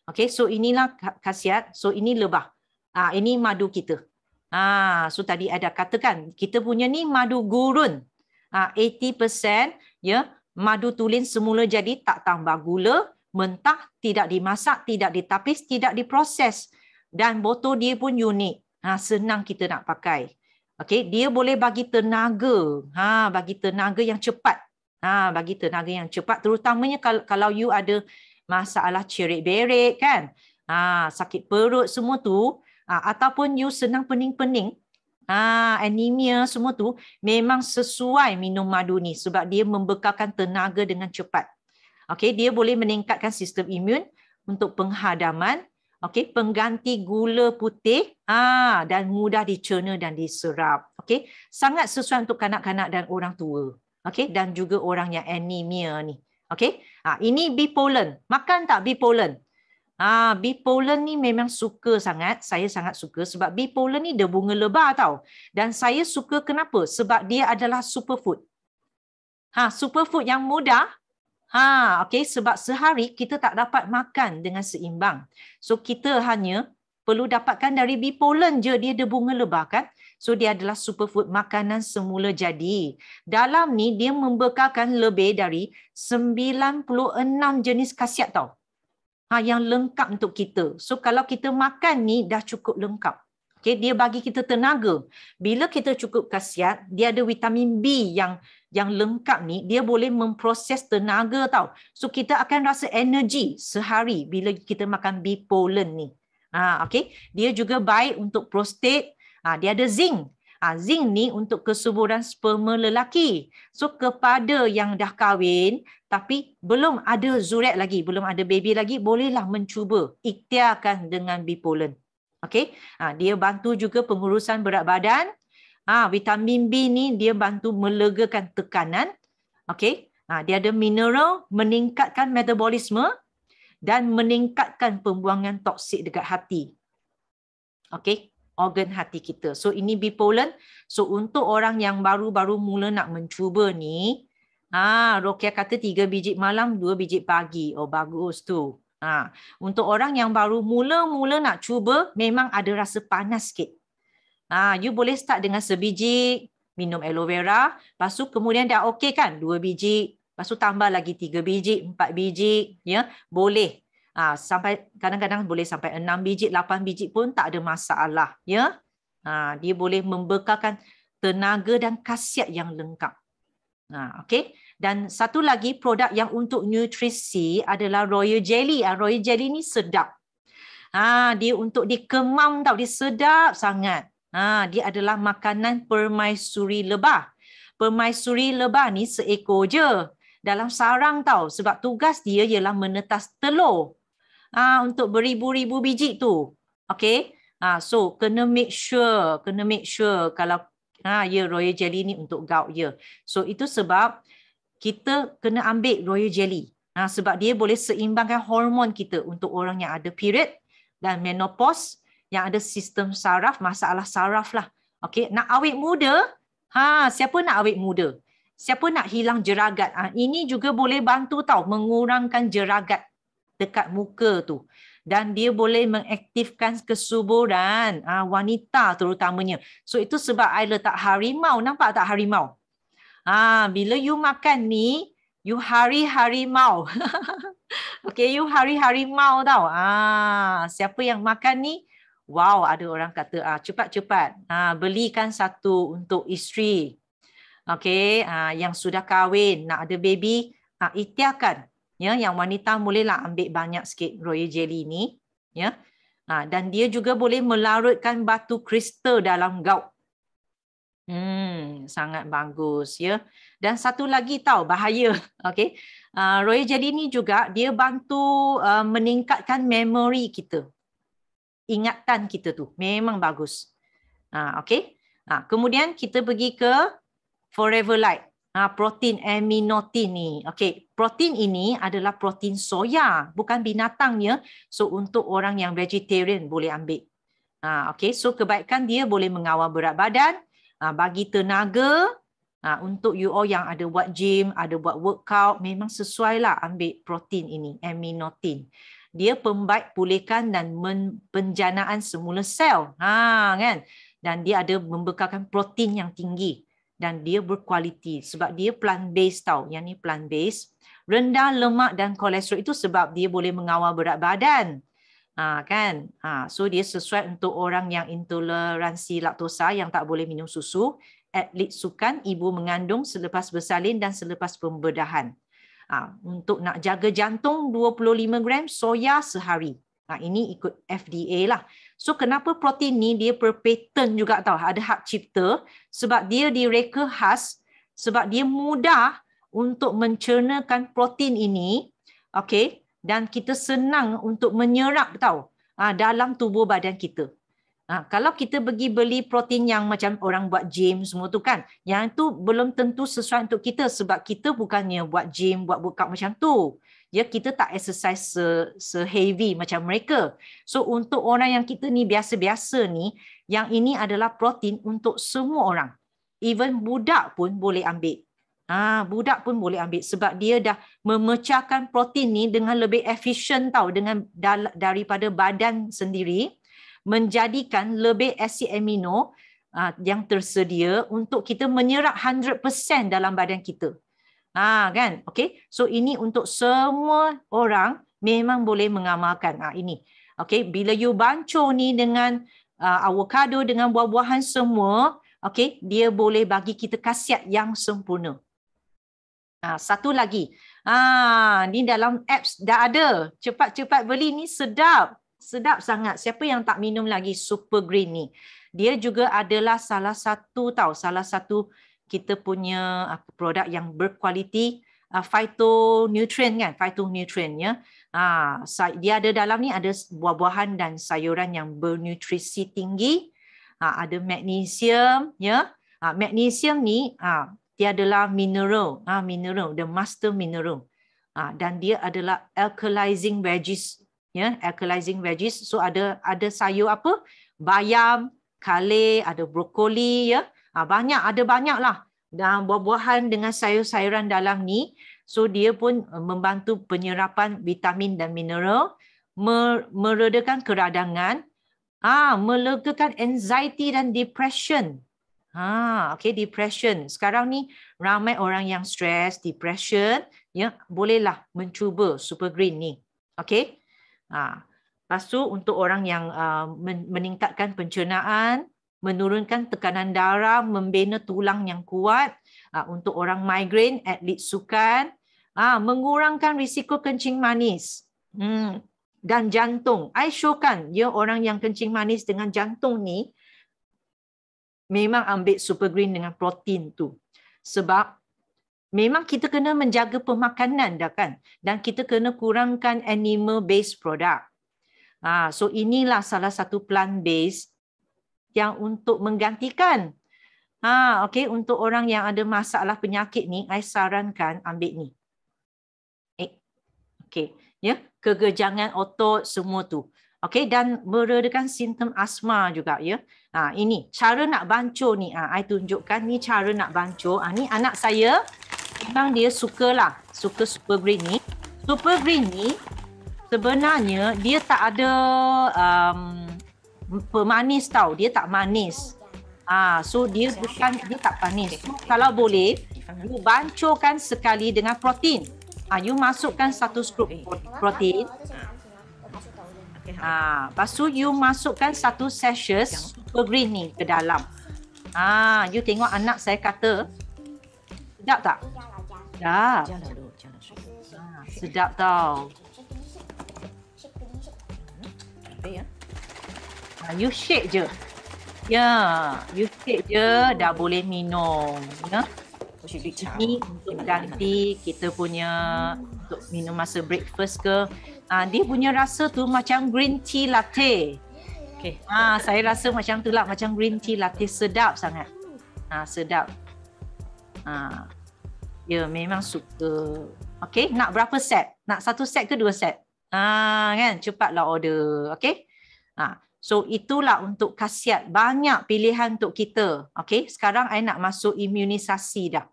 Okey, so inilah khasiat. So ini lebah. Ini madu kita. So tadi ada katakan kita punya ni madu gurun. 80% ya, madu tulen semula jadi, tak tambah gula, mentah, tidak dimasak, tidak ditapis, tidak diproses. Dan botol dia pun unik. Senang kita nak pakai. Okey, dia boleh bagi tenaga. Bagi tenaga yang cepat. Bagi tenaga yang cepat, terutamanya kalau you ada masalah cerit-berit kan. Sakit perut semua tu, ataupun you senang pening-pening, anemia semua tu, memang sesuai minum madu ni sebab dia membekalkan tenaga dengan cepat. Okey, dia boleh meningkatkan sistem imun untuk penghadaman, okey, pengganti gula putih, dan mudah dicerna dan diserap. Okey, sangat sesuai untuk kanak-kanak dan orang tua. Okey, dan juga orang yang anemia ni. Okey, ini bee pollen. Makan tak bee pollen? Bee pollen ni memang suka sangat. Saya sangat suka sebab bee pollen ni dia bunga lebah tau. Dan saya suka kenapa? Sebab dia adalah superfood. Superfood yang mudah. Okey, sebab sehari kita tak dapat makan dengan seimbang. So kita hanya perlu dapatkan dari bee pollen je, dia ada bunga lebah kan. So dia adalah superfood, makanan semula jadi. Dalam ni dia membekalkan lebih dari 96 jenis khasiat tau. Yang lengkap untuk kita. So kalau kita makan ni dah cukup lengkap. Okay, dia bagi kita tenaga. Bila kita cukup khasiat, dia ada vitamin B yang lengkap ni, dia boleh memproses tenaga tau. So kita akan rasa energi sehari bila kita makan bee pollen ni. Okay. Dia juga baik untuk prostat. Dia ada zinc. Zinc ni untuk kesuburan sperma lelaki. So kepada yang dah kahwin tapi belum ada zuriat lagi, belum ada baby lagi, bolehlah mencuba ikhtiarkan dengan bee pollen. Okey, dia bantu juga pengurusan berat badan. Vitamin B ni dia bantu melegakan tekanan. Okey, dia ada mineral, meningkatkan metabolisme dan meningkatkan pembuangan toksik dekat hati. Okey, organ hati kita. So ini bee pollen. So untuk orang yang baru-baru mula nak mencuba ni, Rokia kata 3 biji malam, 2 biji pagi. Oh bagus tu. Untuk orang yang baru mula-mula nak cuba, memang ada rasa panas sikit. You boleh start dengan sebiji, minum aloe vera, lepas tu kemudian dah okey kan, 2 biji, lepas tu tambah lagi 3 biji, 4 biji, ya, boleh. Sampai kadang-kadang boleh sampai 6 biji, 8 biji pun tak ada masalah, ya. Dia boleh membekalkan tenaga dan khasiat yang lengkap. Okey. Dan satu lagi produk yang untuk nutrisi adalah royal jelly. Royal jelly ni sedap. Dia untuk dikemam tau, dia sedap sangat. Dia adalah makanan permaisuri lebah. Permaisuri lebah ni seekor je dalam sarang tau, sebab tugas dia ialah menetas telur. Untuk beribu-ribu biji tu. Okey. So kena make sure kalau royal jelly ni untuk gout je. So itu sebab kita kena ambil royal jelly. Sebab dia boleh seimbangkan hormon kita untuk orang yang ada period dan menopause, yang ada sistem saraf, masalah saraf lah. Okey, nak awet muda? Siapa nak awet muda? Siapa nak hilang jeragat? Ini juga boleh bantu tau mengurangkan jeragat dekat muka tu. Dan dia boleh mengaktifkan kesuburan wanita terutamanya. So itu sebab I letak harimau. Nampak tak harimau? Bila you makan ni, you harimau. Okay, you harimau tau. Siapa yang makan ni? Wow, ada orang kata cepat-cepat. Belikan satu untuk isteri. Okay, yang sudah kahwin, nak ada baby, ikhtiarkan. Ya, yang wanita bolehlah ambil banyak sikit royal jelly ni, ya. Dan dia juga boleh melarutkan batu kristal dalam gout. Sangat bagus, ya. Dan satu lagi tahu bahaya, okey. Royal jelly ni juga dia bantu meningkatkan memori kita. Ingatan kita tu memang bagus. Okey. Kemudian kita pergi ke Forever Light. Protein aminotin ni. Okey, protein ini adalah protein soya, bukan binatangnya. So untuk orang yang vegetarian boleh ambil. Okey, so kebaikan dia boleh mengawal berat badan, bagi tenaga. Untuk you all yang ada buat gym, ada buat workout, memang sesuailah ambil protein ini, aminotin. Dia pembaik pulihkan dan penjanaan semula sel. Kan? Dan dia ada membekalkan protein yang tinggi. Dan dia berkualiti sebab dia plant based tau. Yang ni plant based. Rendah lemak dan kolesterol itu sebab dia boleh mengawal berat badan. Kan? So dia sesuai untuk orang yang intoleransi laktosa, yang tak boleh minum susu, atlet sukan, ibu mengandung selepas bersalin dan selepas pembedahan. Untuk nak jaga jantung 25 gram soya sehari. Ini ikut FDA lah. So kenapa protein ni dia per patent juga tau, ada hak cipta, sebab dia direka khas, sebab dia mudah untuk mencernakan protein ini, okey, dan kita senang untuk menyerap tau dalam tubuh badan kita. Kalau kita pergi beli protein yang macam orang buat gym semua tu kan, yang tu belum tentu sesuai untuk kita sebab kita bukannya buat gym, buat workout macam tu. ya kita tak exercise se-heavy macam mereka. So untuk orang yang kita ni biasa-biasa ni, yang ini adalah protein untuk semua orang. Even budak pun boleh ambil. Budak pun boleh ambil sebab dia dah memecahkan protein ni dengan lebih efisien tau, dengan daripada badan sendiri, menjadikan lebih asid amino yang tersedia untuk kita menyerap 100% dalam badan kita. Kan? Okay. So ini untuk semua orang memang boleh mengamalkan. Ini. Okay. Bila you bancuh ni dengan avocado, dengan buah-buahan semua, okay, dia boleh bagi kita khasiat yang sempurna. Satu lagi. Ni dalam apps dah ada. Cepat-cepat beli ni sedap. Sedap sangat. Siapa yang tak minum lagi Super Green ni? Dia juga adalah salah satu kita punya produk yang berkualiti phytonutrient kan, phytonutrient ya. Dia ada dalam ni ada buah-buahan dan sayuran yang bernutrisi tinggi. Ada magnesium ya. Magnesium ni dia adalah mineral, the master mineral. Dan dia adalah alkalizing veggies, ya, alkalizing veggies. So ada sayur apa? Bayam, kale, ada brokoli, ya. Ada banyak lah. Dan buah-buahan dengan sayur-sayuran dalam ni, so dia pun membantu penyerapan vitamin dan mineral, meredakan keradangan, melegakan anxiety dan depression. Okay, depression. Sekarang ni ramai orang yang stres, depression, ya, bolehlah mencuba Super Green ni. Okay. Lepas tu untuk orang yang meningkatkan pencernaan, menurunkan tekanan darah, membina tulang yang kuat, untuk orang migraine, atlet sukan, mengurangkan risiko kencing manis. Dan jantung. I showkan ya orang yang kencing manis dengan jantung ni memang ambil Super Green dengan protein tu. Sebab memang kita kena menjaga pemakanan dah kan. Dan kita kena kurangkan animal based product. So inilah salah satu plant based yang untuk menggantikan. Okay, untuk orang yang ada masalah penyakit ni, I sarankan ambil ni. Okay, ya, kegejangan otot semua tu. Okay, dan meredakan simptom asma juga ya. Ini cara nak bancuh ni. I tunjukkan ni cara nak bancuh. Ni anak saya memang dia suka Super Green ni. Super Green ni sebenarnya dia tak ada pemanis tau. Dia tak manis. So dia tak manis. So, kalau boleh, you bancuhkan sekali dengan protein. You masukkan 1 scoop protein. Lepas tu you masukkan 1 sachet Super Green ni ke dalam. You tengok anak saya kata sedap tak? Sedap. Sedap tau. You shake je. Ya, you shake je dah boleh minum. Ya. Ini untuk ganti kita punya untuk minum masa breakfast ke. Dia punya rasa tu macam green tea latte. Okay. Saya rasa macam tu lah, macam green tea latte, sedap sangat. Sedap. Ya, memang suka. Okay, nak berapa set? Nak 1 set ke 2 set? Kan, cepatlah order. Okay. So itulah untuk khasiat, banyak pilihan untuk kita. Okay, sekarang I nak masuk imunisasi dah.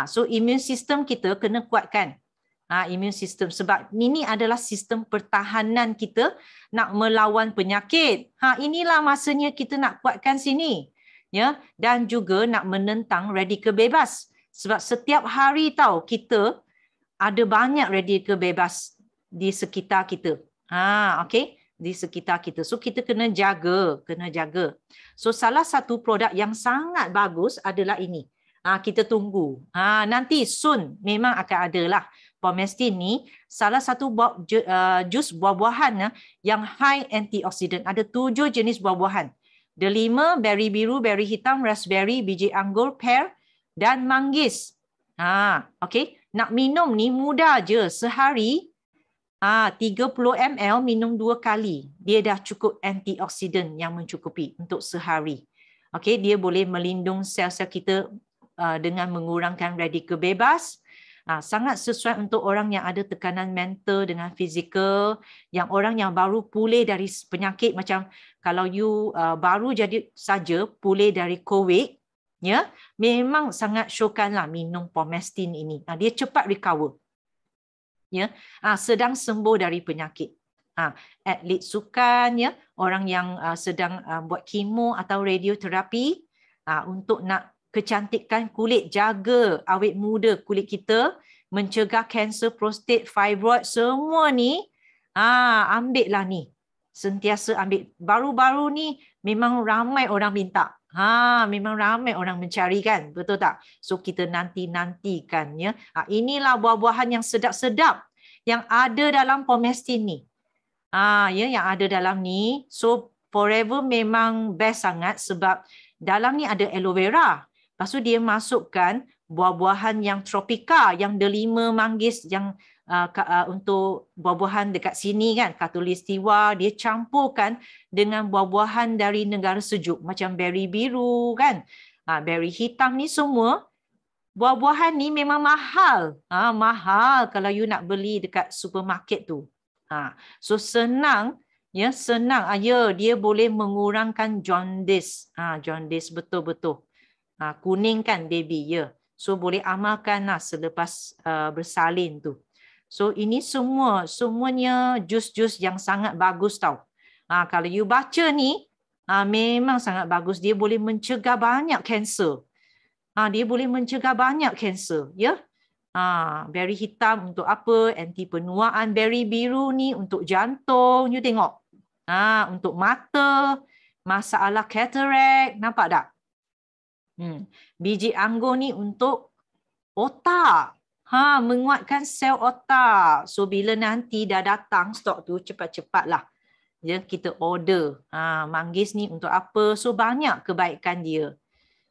So immune system kita kena kuatkan. Immune system sebab ini adalah sistem pertahanan kita nak melawan penyakit. Inilah masanya kita nak kuatkan sini. Ya, dan juga nak menentang radikal bebas. Sebab setiap hari tahu kita ada banyak radikal bebas di sekitar kita. Okey, di sekitar kita. So kita kena jaga. So salah satu produk yang sangat bagus adalah ini. Kita tunggu. Nanti soon memang akan ada lah. Pomestin ni salah satu jus buah-buahan yang high antioksidan. Ada 7 jenis buah-buahan. Delima, beri biru, beri hitam, raspberry, biji anggur, pear dan manggis. Okey, nak minum ni mudah je. Sehari 30 ml minum 2 kali. Dia dah cukup antioksidan yang mencukupi untuk sehari. Okey, dia boleh melindung sel-sel kita dengan mengurangkan radikal bebas. Sangat sesuai untuk orang yang ada tekanan mental dengan fizikal, yang orang yang baru pulih dari penyakit, macam kalau you baru jadi saja pulih dari COVID, ya, memang sangat syorkanlah minum Pomestin ini. Dia cepat recover. Ya, sedang sembuh dari penyakit. Atlet sukan, ya, orang yang sedang buat kemo atau radioterapi untuk nak kecantikan kulit, jaga awet muda kulit kita, mencegah kanser prostat, fibroid, semua ni ambillah ni. Sentiasa ambil. Baru-baru ni memang ramai orang minta. Memang ramai orang mencari kan, betul tak? So kita nanti-nantikan, ya. Inilah buah-buahan yang sedap-sedap yang ada dalam Pomestin ni. Ya, yang ada dalam ni. So forever memang best sangat sebab dalam ni ada aloe vera. Lepas tu dia masukkan buah-buahan yang tropika, yang delima, manggis, yang untuk buah-buahan dekat sini kan, khatulistiwa, dia campurkan dengan buah-buahan dari negara sejuk macam beri biru kan, beri hitam ni semua. Buah-buahan ni memang mahal. Mahal kalau you nak beli dekat supermarket tu. So senang, ya, senang. Dia boleh mengurangkan jaundice. Jaundice betul-betul. Kuning kan baby, ya. So boleh amalkan selepas bersalin tu. So ini semuanya jus-jus yang sangat bagus tau. Kalau you baca ni, memang sangat bagus. Dia boleh mencegah banyak kanser. Dia boleh mencegah banyak kanser, ya. Beri hitam untuk apa? Anti penuaan. Beri biru ni untuk jantung. You tengok. Untuk mata, masalah katarak, nampak tak? Biji anggur ni untuk otak. Menguatkan sel otak. So bila nanti dah datang stok tu, cepat-cepatlah. Ya, kita order. Manggis ni untuk apa? So banyak kebaikan dia.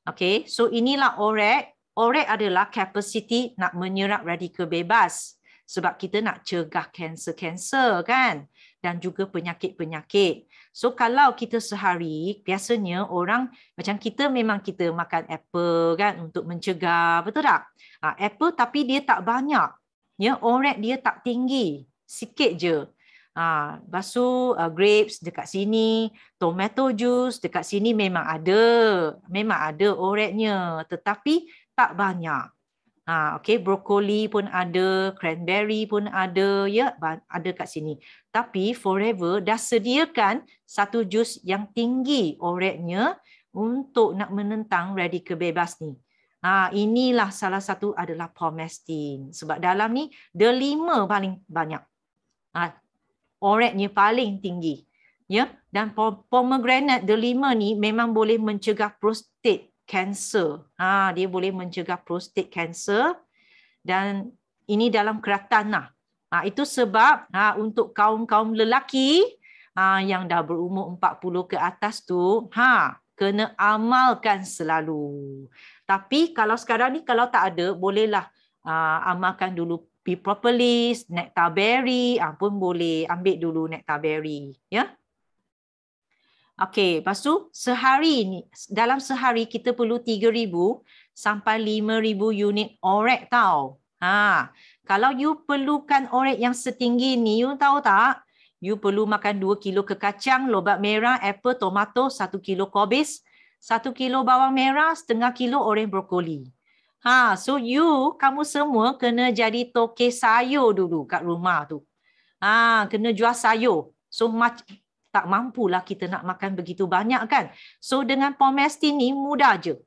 Okay, so inilah ORAC. ORAC adalah kapasiti nak menyerap radikal bebas. Sebab kita nak cegah kanser-kanser kan. Dan juga penyakit-penyakit. So kalau kita sehari, biasanya orang macam kita memang kita makan apple kan untuk mencegah, betul tak? Apple tapi dia tak banyak. Ya, ORAC dia tak tinggi. Sikit je. Lepas tu grapes dekat sini, tomato juice dekat sini memang ada ORAC-nya, tetapi tak banyak. Okay, brokoli pun ada, cranberry pun ada, ya, ada kat sini. Tapi Forever dah sediakan satu jus yang tinggi ORAC-nya untuk nak menentang radikal bebas ni. Inilah salah satu adalah Pomestin. Sebab dalam ni delima paling banyak. ORAC-nya paling tinggi. Ya, dan pomegranate delima ni memang boleh mencegah prostat kanser. Dia boleh mencegah prostat kanser dan ini dalam keratan lah. Itu sebab untuk kaum-kaum lelaki yang dah berumur 40 ke atas tu, kena amalkan selalu. Tapi kalau sekarang ni kalau tak ada, bolehlah amalkan dulu Propolis, nectar berry, pun boleh ambil dulu nectar berry, ya. Okey, lepas tu dalam sehari kita perlu 3,000 sampai 5,000 unit ORAC tau. Kalau you perlukan ORAC yang setinggi ni, you tahu tak? You perlu makan 2 kilo kekacang, lobak merah, apple, tomato, 1 kilo kobis, 1 kilo bawang merah, setengah kilo oranye brokoli. So kamu semua kena jadi tokek sayur dulu kat rumah tu. Kena jual sayur. So tak mampulah kita nak makan begitu banyak kan. So dengan Pomestin ni mudah je.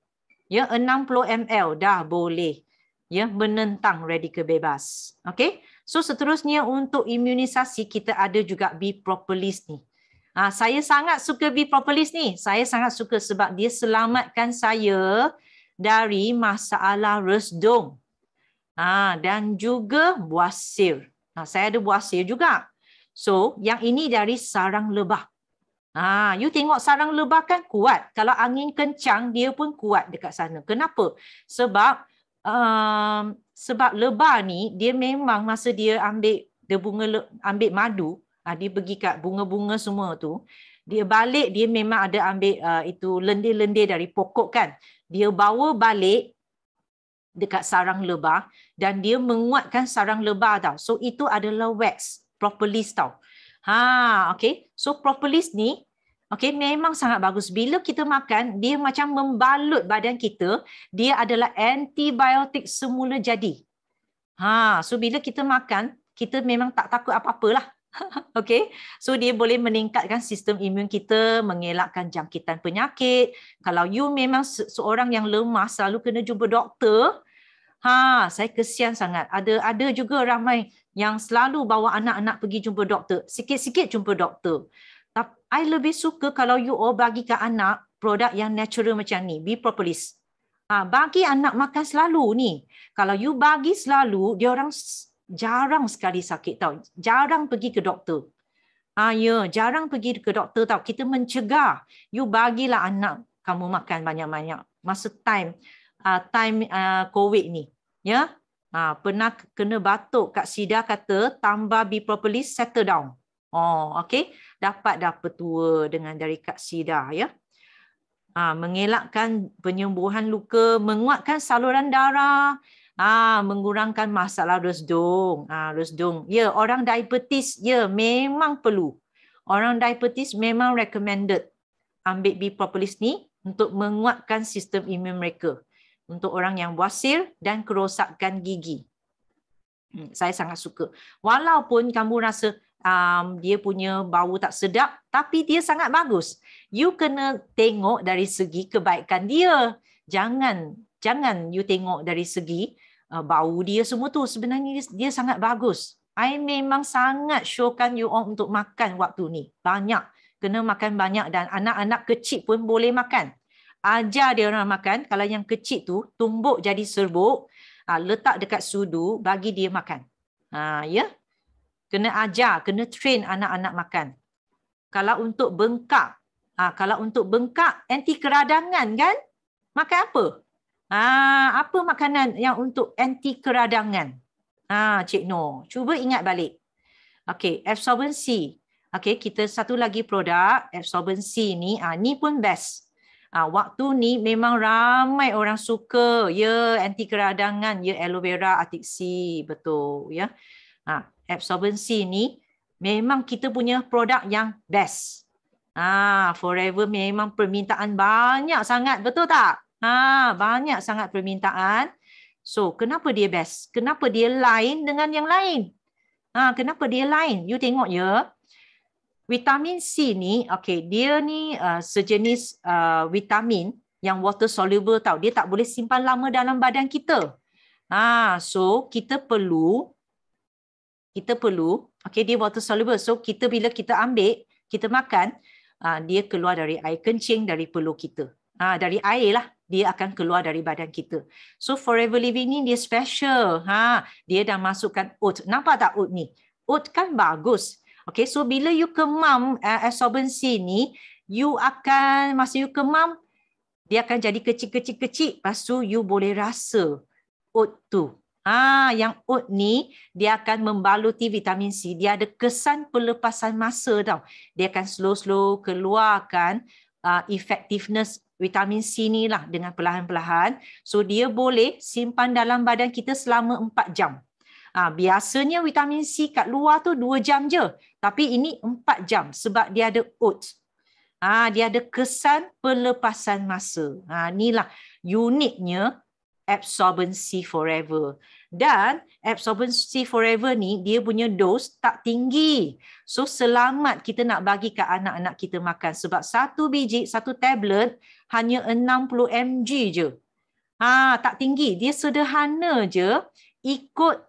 Ya, 60 ml dah boleh ya menentang radikal bebas. Okey. So seterusnya untuk imunisasi kita ada juga B-Propolis ni. Saya sangat suka B-Propolis ni. Saya sangat suka sebab dia selamatkan saya dari masalah resdung. Dan juga buasir. Saya ada buasir juga. So, yang ini dari sarang lebah. You tengok sarang lebah kan kuat. Kalau angin kencang, dia pun kuat dekat sana. Kenapa? Sebab lebah ni, dia memang masa dia ambil madu, dia pergi kat bunga-bunga semua tu, dia balik, dia memang ada ambil itu lendir-lendir dari pokok kan. Dia bawa balik dekat sarang lebah dan dia menguatkan sarang lebah tau. So itu adalah wax, propolis tau. Okay. So propolis ni memang sangat bagus. Bila kita makan, dia macam membalut badan kita. Dia adalah antibiotik semula jadi. So bila kita makan, kita memang tak takut apa-apalah. Okay, so dia boleh meningkatkan sistem imun kita, mengelakkan jangkitan penyakit. Kalau you memang seorang yang lemah, selalu kena jumpa doktor, saya kesian sangat. Ada juga ramai yang selalu bawa anak-anak pergi jumpa doktor. Sikit-sikit jumpa doktor. Tapi I lebih suka kalau you bagikan anak produk yang natural macam ni, Be Propolis. Bagi anak makan selalu ni. Kalau you bagi selalu, dia orang jarang sekali sakit tau. Jarang pergi ke doktor. Jarang pergi ke doktor tau. Kita mencegah. You bagilah anak kamu makan banyak-banyak. Masa time COVID ni. Ya. Pernah kena batuk, Kak Sida kata tambah Be Propolis settle down. Okay. Dapat dah petua dengan dari Kak Sida ya. Mengelakkan penyembuhan luka, menguatkan saluran darah. Mengurangkan masalah resdung. Resdung. Ya, orang diabetes, ya memang perlu. Orang diabetes memang recommended ambil Be Propolis ni untuk menguatkan sistem imun mereka. Untuk orang yang wasir dan kerosakan gigi. Saya sangat suka. Walaupun kamu rasa dia punya bau tak sedap, tapi dia sangat bagus. You kena tengok dari segi kebaikan dia. Jangan you tengok dari segi bau dia semua tu. Sebenarnya dia sangat bagus. I memang sangat showkan you all untuk makan waktu ni. Banyak. Kena makan banyak dan anak-anak kecil pun boleh makan. Ajar dia orang makan. Kalau yang kecil tu tumbuk jadi serbuk, letak dekat sudu, bagi dia makan. Ya. Kena ajar, kena train anak-anak makan. Kalau untuk bengkak, anti keradangan kan? Makan apa? Apa makanan yang untuk anti keradangan? Cik Noh, cuba ingat balik. Okey, absorbency. Okey, kita satu lagi produk absorbency ni, ni pun best. Waktu ni memang ramai orang suka, ya anti keradangan, ya aloe vera, Arctic Sea, betul ya. Absorbency ni memang kita punya produk yang best. Forever memang permintaan banyak sangat, betul tak? Banyak sangat permintaan. So, kenapa dia best? Kenapa dia lain dengan yang lain? Kenapa dia lain? You tengok ya. Vitamin C ni, dia ni sejenis vitamin yang water soluble tau. Dia tak boleh simpan lama dalam badan kita. So, kita perlu, dia water soluble. So, bila kita ambil, kita makan, dia keluar dari air kencing, dari peluh kita. Dari air lah. Dia akan keluar dari badan kita. So Forever Living ni dia special. Dia dah masukkan oat. Nampak tak oat ni? Oat kan bagus. Okay, so bila you kemam absorbency ni, masa you kemam, dia akan jadi kecil-kecil. Lepas tu you boleh rasa oat tu. Yang oat ni, dia akan membaluti vitamin C. Dia ada kesan pelepasan masa tau. Dia akan slow-slow keluarkan effectiveness vitamin C ni lah dengan perlahan-perlahan. So dia boleh simpan dalam badan kita selama 4 jam. Biasanya vitamin C kat luar tu 2 jam je. Tapi ini 4 jam sebab dia ada oat. Dia ada kesan pelepasan masa. Inilah uniknya Absorbency Forever. Dan Absorbency Forever ni dia punya dos tak tinggi. So selamat kita nak bagi ke anak-anak kita makan. Sebab satu biji, satu tablet hanya 60 mg je. Tak tinggi. Dia sederhana je. Ikut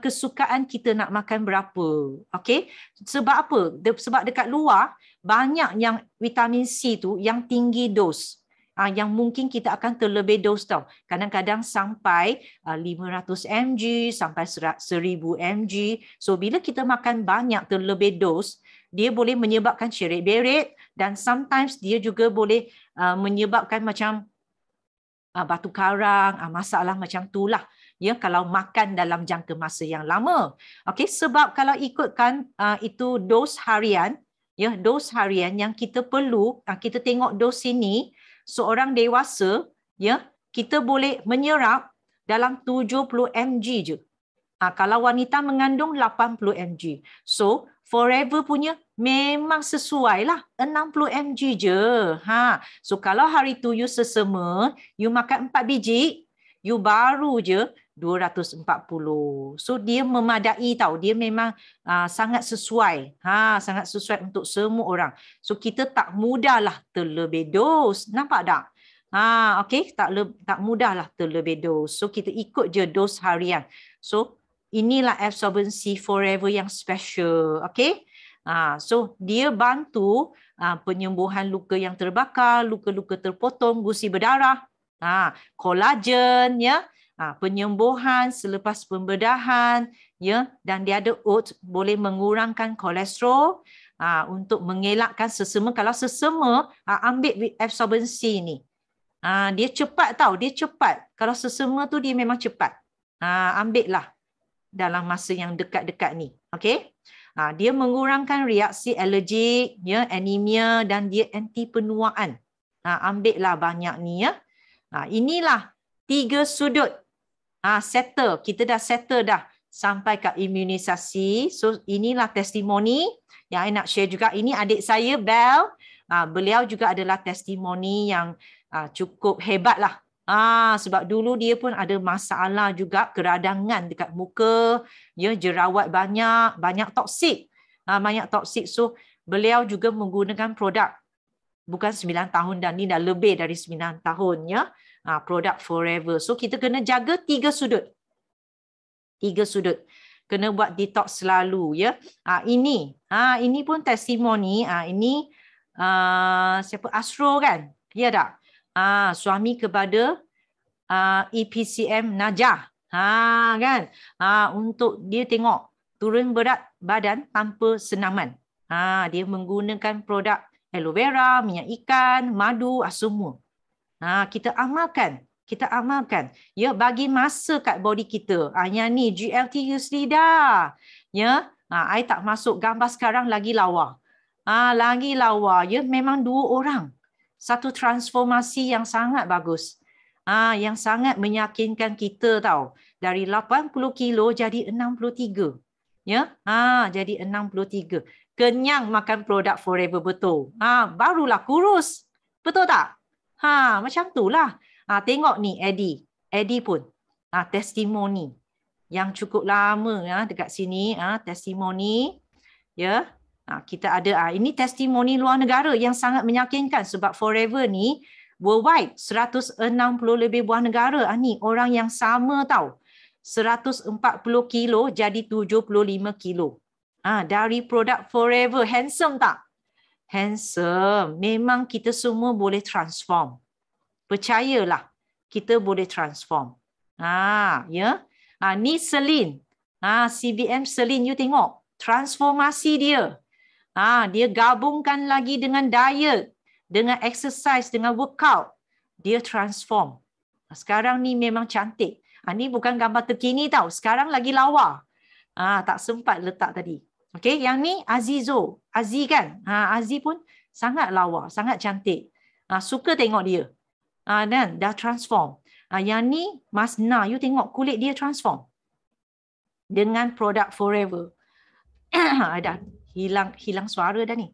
kesukaan kita nak makan berapa. Okay? Sebab apa? Sebab dekat luar banyak yang vitamin C tu yang tinggi dos. Yang mungkin kita akan terlebih dos tau. Kadang-kadang sampai 500 mg, sampai 1000 mg. So bila kita makan banyak terlebih dos, dia boleh menyebabkan cerit-berit dan sometimes dia juga boleh menyebabkan macam batu karang, masalah macam itulah. Ya, kalau makan dalam jangka masa yang lama. Okey, sebab kalau ikutkan itu dos harian, ya, dos harian yang kita perlu, kita tengok dos ini, seorang dewasa, ya, kita boleh menyerap dalam 70 mg je. Kalau wanita mengandung 80 mg. So, Forever punya memang sesuai lah 60 mg je. So, kalau hari tu you sesama, you makan 4 biji, you baru je 240. So, dia memadai tau. Dia memang sangat sesuai. Sangat sesuai untuk semua orang. So, kita tak mudahlah terlebih dos. Nampak tak? Okay, tak mudahlah terlebih dos. So, kita ikut je dos harian. So, inilah absorbency Forever yang special. Okay? So, dia bantu penyembuhan luka yang terbakar, luka-luka terpotong, gusi berdarah, kolagen, ya, penyembuhan selepas pembedahan, ya, dan dia ada oat, boleh mengurangkan kolesterol, untuk mengelakkan sesama. Kalau sesama, ambil absorbency ni. Dia cepat tau, dia cepat. Kalau sesama tu dia memang cepat. Ambil lah dalam masa yang dekat-dekat ni. Okey? Dia mengurangkan reaksi alergik, ya, anemia, dan dia anti penuaan. Ambil lah banyak ni, ya. Inilah 3 sudut. Settle. Kita dah settle dah sampai ke imunisasi. So, inilah testimoni yang saya nak share juga. Ini adik saya, Bel. Beliau juga adalah testimoni yang cukup hebat lah. Sebab dulu dia pun ada masalah juga, keradangan dekat muka, ya, jerawat banyak toksik. Banyak toksik. So, beliau juga menggunakan produk. Bukan 9 tahun dan ni dah lebih dari 9 tahun, ya. Produk Forever. So, kita kena jaga 3 sudut. 3 sudut. Kena buat detox selalu, ya. Ini pun testimoni. Ini siapa? Asro kan? Ya tak? Suami kepada EPCM Najah. Kan? Untuk dia tengok turun berat badan tanpa senaman. Dia menggunakan produk aloe vera, minyak ikan, madu, semua. Kita amalkan. Kita amalkan. Ya, bagi masa kat body kita. Yang ni GLT Usli dah. Ya, I tak masuk gambar sekarang lagi lawa. Lagi lawa. Ya, memang 2 orang. Satu transformasi yang sangat bagus. Yang sangat meyakinkan kita tau. Dari 80 kilo jadi 63. Ya, jadi 63. Kenyang makan produk Forever betul. Barulah kurus. Betul tak? Macam itulah. Tengok ni Eddie. Eddie pun testimoni yang cukup lama, dekat sini, testimoni, ya. Kita ada ini testimoni luar negara yang sangat meyakinkan sebab Forever ni worldwide 160 lebih buah negara. Ni orang yang sama tau. 140 kilo jadi 75 kilo. Dari produk Forever. Handsome tak? Handsome. Memang kita semua boleh transform. Percayalah, kita boleh transform. Ya. Ni Celine. CBM Celine, you tengok. Transformasi dia. Dia gabungkan lagi dengan diet, dengan exercise, dengan workout. Dia transform. Sekarang ni memang cantik. Ni bukan gambar terkini tau. Sekarang lagi lawa. Tak sempat letak tadi. Okey, yang ni Azizo. Aziz kan? Aziz pun sangat lawa, sangat cantik. Suka tengok dia. Dan dah transform. Yang ni Mas Na, you tengok kulit dia transform. Dengan produk Forever. Dah hilang suara dah ni.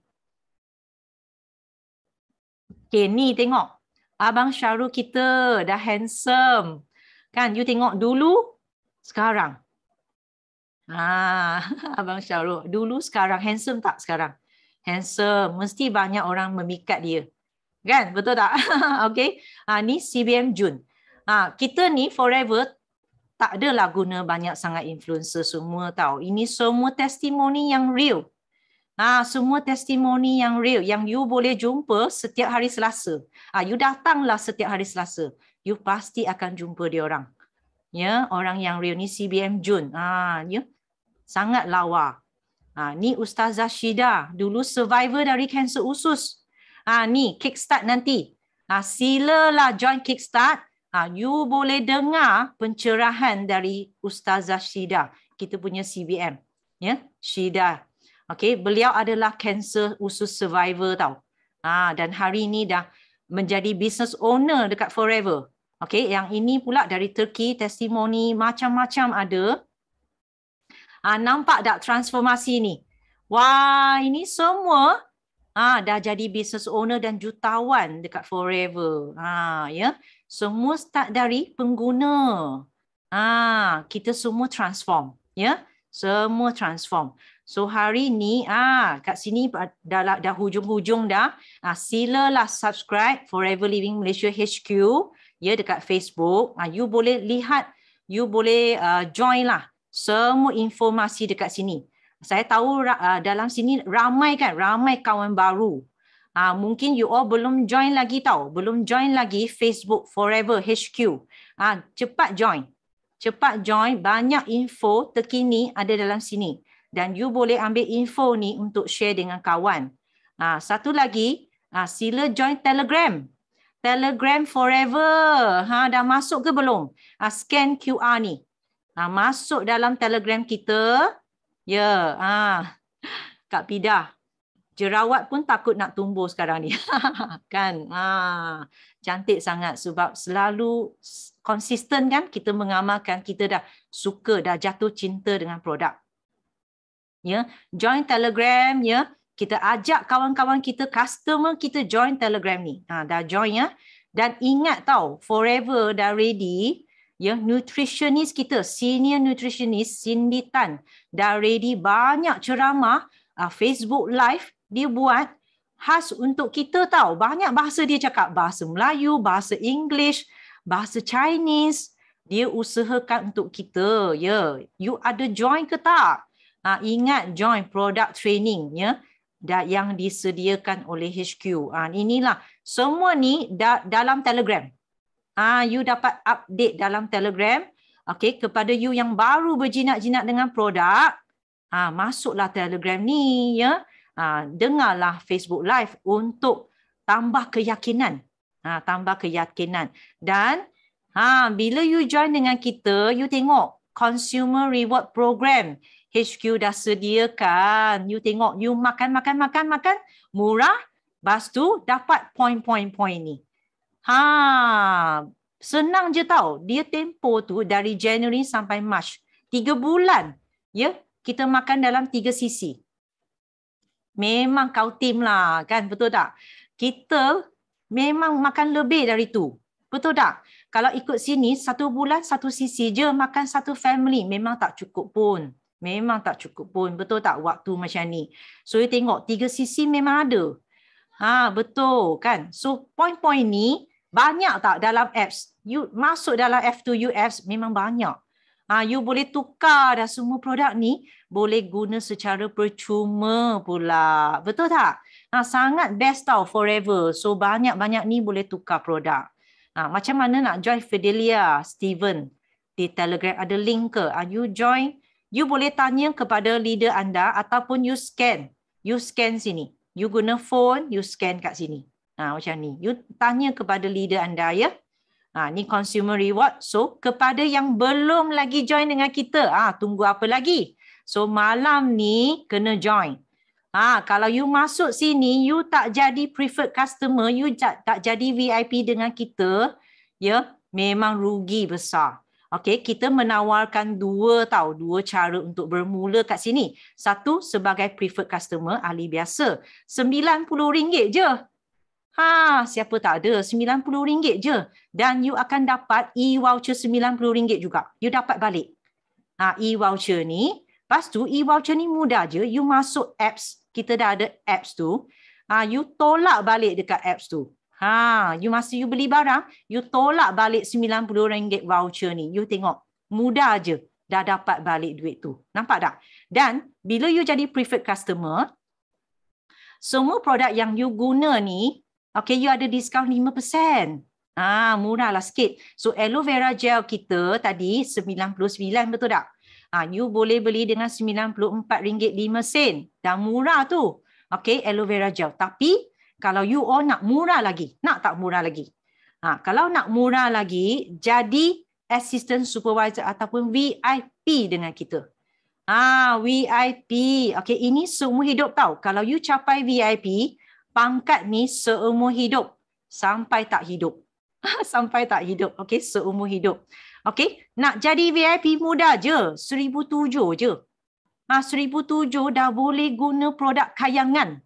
Okay, ni tengok. Abang Syarul kita dah handsome. Kan, you tengok dulu, sekarang. Abang Syarul. Dulu, sekarang. Handsome tak sekarang? Handsome. Mesti banyak orang memikat dia. Kan, betul tak? Okay. Ni CBM Jun. Kita ni Forever tak adalah guna banyak sangat influencer semua tau. Ini semua testimoni yang real. Semua testimoni yang real. Yang you boleh jumpa setiap hari Selasa. You datanglah setiap hari Selasa. You pasti akan jumpa dia orang. Ya, orang yang real. Ni CBM Jun. Ya, sangat lawa. Ni Ustazah Syida. Dulu survivor dari kanser usus. Ni Kickstart nanti. Silalah join Kickstart. You boleh dengar pencerahan dari Ustazah Syida. Kita punya CBM. Ya, Syida. Okay, beliau adalah kanser usus survivor tau. Dan hari ini dah menjadi business owner dekat Forever. Okey, yang ini pula dari Turkey, testimoni macam-macam ada. Nampak tak transformasi ni? Wah, ini semua dah jadi business owner dan jutawan dekat Forever. Ya. Semua start dari pengguna. Kita semua transform, ya. Semua transform. So hari ni kat sini dah hujung-hujung dah. Silalah subscribe Forever Living Malaysia HQ ya dekat Facebook. You boleh lihat, you boleh join lah semua informasi dekat sini. Saya tahu dalam sini ramai kawan baru. Mungkin you all belum join lagi tahu, belum join lagi Facebook Forever HQ. Cepat join. Cepat join, banyak info terkini ada dalam sini. Dan you boleh ambil info ni untuk share dengan kawan. Satu lagi, sila join Telegram. Telegram Forever. Dah masuk ke belum? Scan QR ni. Masuk dalam Telegram kita. Ya, Kak Pidah. Jerawat pun takut nak tumbuh sekarang ni. Kan? Cantik sangat sebab selalu konsisten kan kita mengamalkan, kita dah suka, dah jatuh cinta dengan produk. Ya, join Telegram ya. Kita ajak kawan-kawan kita, customer kita join Telegram ni. Dah join ya. Dan ingat tau, Forever dah ready. Ya, nutritionist kita, senior nutritionist Cindy Tan dah ready banyak ceramah, Facebook Live dia buat khas untuk kita tahu. Banyak bahasa dia cakap, bahasa Melayu, bahasa English, bahasa Chinese. Dia usahakan untuk kita. Ya, you ada join ke tak? Ingat join product training ya yang disediakan oleh HQ. Inilah semua ni dalam Telegram. You dapat update dalam Telegram. Okey, kepada you yang baru berjinak-jinak dengan produk, masuklah Telegram ni ya. Dengarlah Facebook Live untuk tambah keyakinan. Tambah keyakinan. Dan bila you join dengan kita, you tengok Consumer Reward Program HQ dah sediakan. You tengok, you makan murah, lepas tu dapat point ni. Senang je tau. Dia tempoh tu dari January sampai March. 3 bulan. Ya, kita makan dalam 3 sisi. Memang kau tim lah, kan? Betul tak? Kita memang makan lebih dari tu. Betul tak? Kalau ikut sini, 1 bulan 1 sisi je makan satu family. Memang tak cukup pun. Memang tak cukup pun. Betul tak waktu macam ni? So, you tengok 3 sisi memang ada. Betul kan? So, point-point ni banyak tak dalam apps? You masuk dalam F2U apps memang banyak. You boleh tukar dah semua produk ni. Boleh guna secara percuma pula. Betul tak? Sangat best tau Forever. So, banyak-banyak ni boleh tukar produk. Macam mana nak join Fidelia, Steven di Telegram? Ada link ke? You join. You boleh tanya kepada leader anda ataupun you scan. You scan sini. You guna phone, you scan kat sini. Macam ni. You tanya kepada leader anda ya. Ni consumer reward. So, kepada yang belum lagi join dengan kita, tunggu apa lagi? So, malam ni kena join. Kalau you masuk sini, you tak jadi preferred customer, you tak jadi VIP dengan kita, ya, memang rugi besar. Okey, kita menawarkan dua cara untuk bermula kat sini. Satu, sebagai preferred customer, ahli biasa. RM90 je. Siapa tak ada? RM90 je. Dan you akan dapat e-voucher RM90 juga. You dapat balik. E-voucher ni. Lepas tu e-voucher ni mudah je. You masuk apps. Kita dah ada apps tu. You tolak balik dekat apps tu. Masa you beli barang, you tolak balik RM90 voucher ni. You tengok. Mudah je. Dah dapat balik duit tu. Nampak tak? Dan bila you jadi preferred customer, semua produk yang you guna ni, okay, you ada diskaun 5%. Murahlah sikit. So, aloe vera gel kita tadi RM99, betul tak? You boleh beli dengan RM94.05. Dah murah tu. Okay, aloe vera gel. Tapi, kalau you all nak murah lagi, nak tak murah lagi? Kalau nak murah lagi, jadi assistant supervisor ataupun VIP dengan kita. VIP. Okay, ini seumur hidup tau. Kalau you capai VIP, pangkat ni seumur hidup sampai tak hidup. Sampai tak hidup. Okey, seumur hidup. Okey, nak jadi VIP mudah je. 1,700 je. 1,700 dah boleh guna produk kayangan.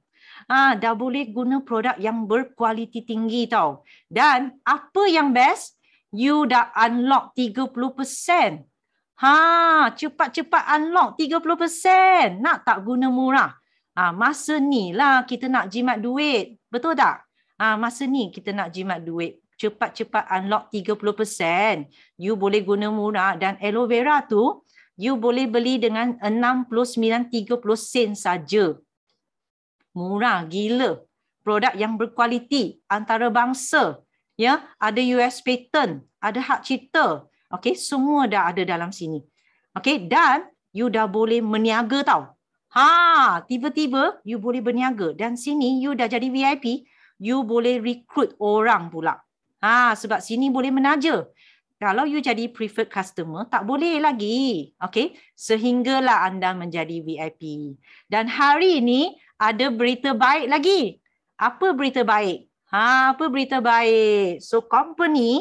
Dah boleh guna produk yang berkualiti tinggi tau. Dan apa yang best? You dah unlock 30%. Cepat-cepat unlock 30%. Nak tak guna murah? Masa ni lah kita nak jimat duit. Betul tak? Masa ni kita nak jimat duit. Cepat-cepat unlock 30%. You boleh guna murah. Dan aloe vera tu, you boleh beli dengan 69.30 sen saja. Murah gila. Produk yang berkualiti, antarabangsa. Ya, ada US patent, ada hak cipta. Okey, semua dah ada dalam sini. Okey, dan you dah boleh meniaga tau. Tiba-tiba you boleh berniaga. Dan sini you dah jadi VIP, you boleh recruit orang pula. Sebab sini boleh menaja. Kalau you jadi preferred customer, tak boleh lagi. Okey, sehinggalah anda menjadi VIP. Dan hari ini ada berita baik lagi. Apa berita baik? Apa berita baik? So company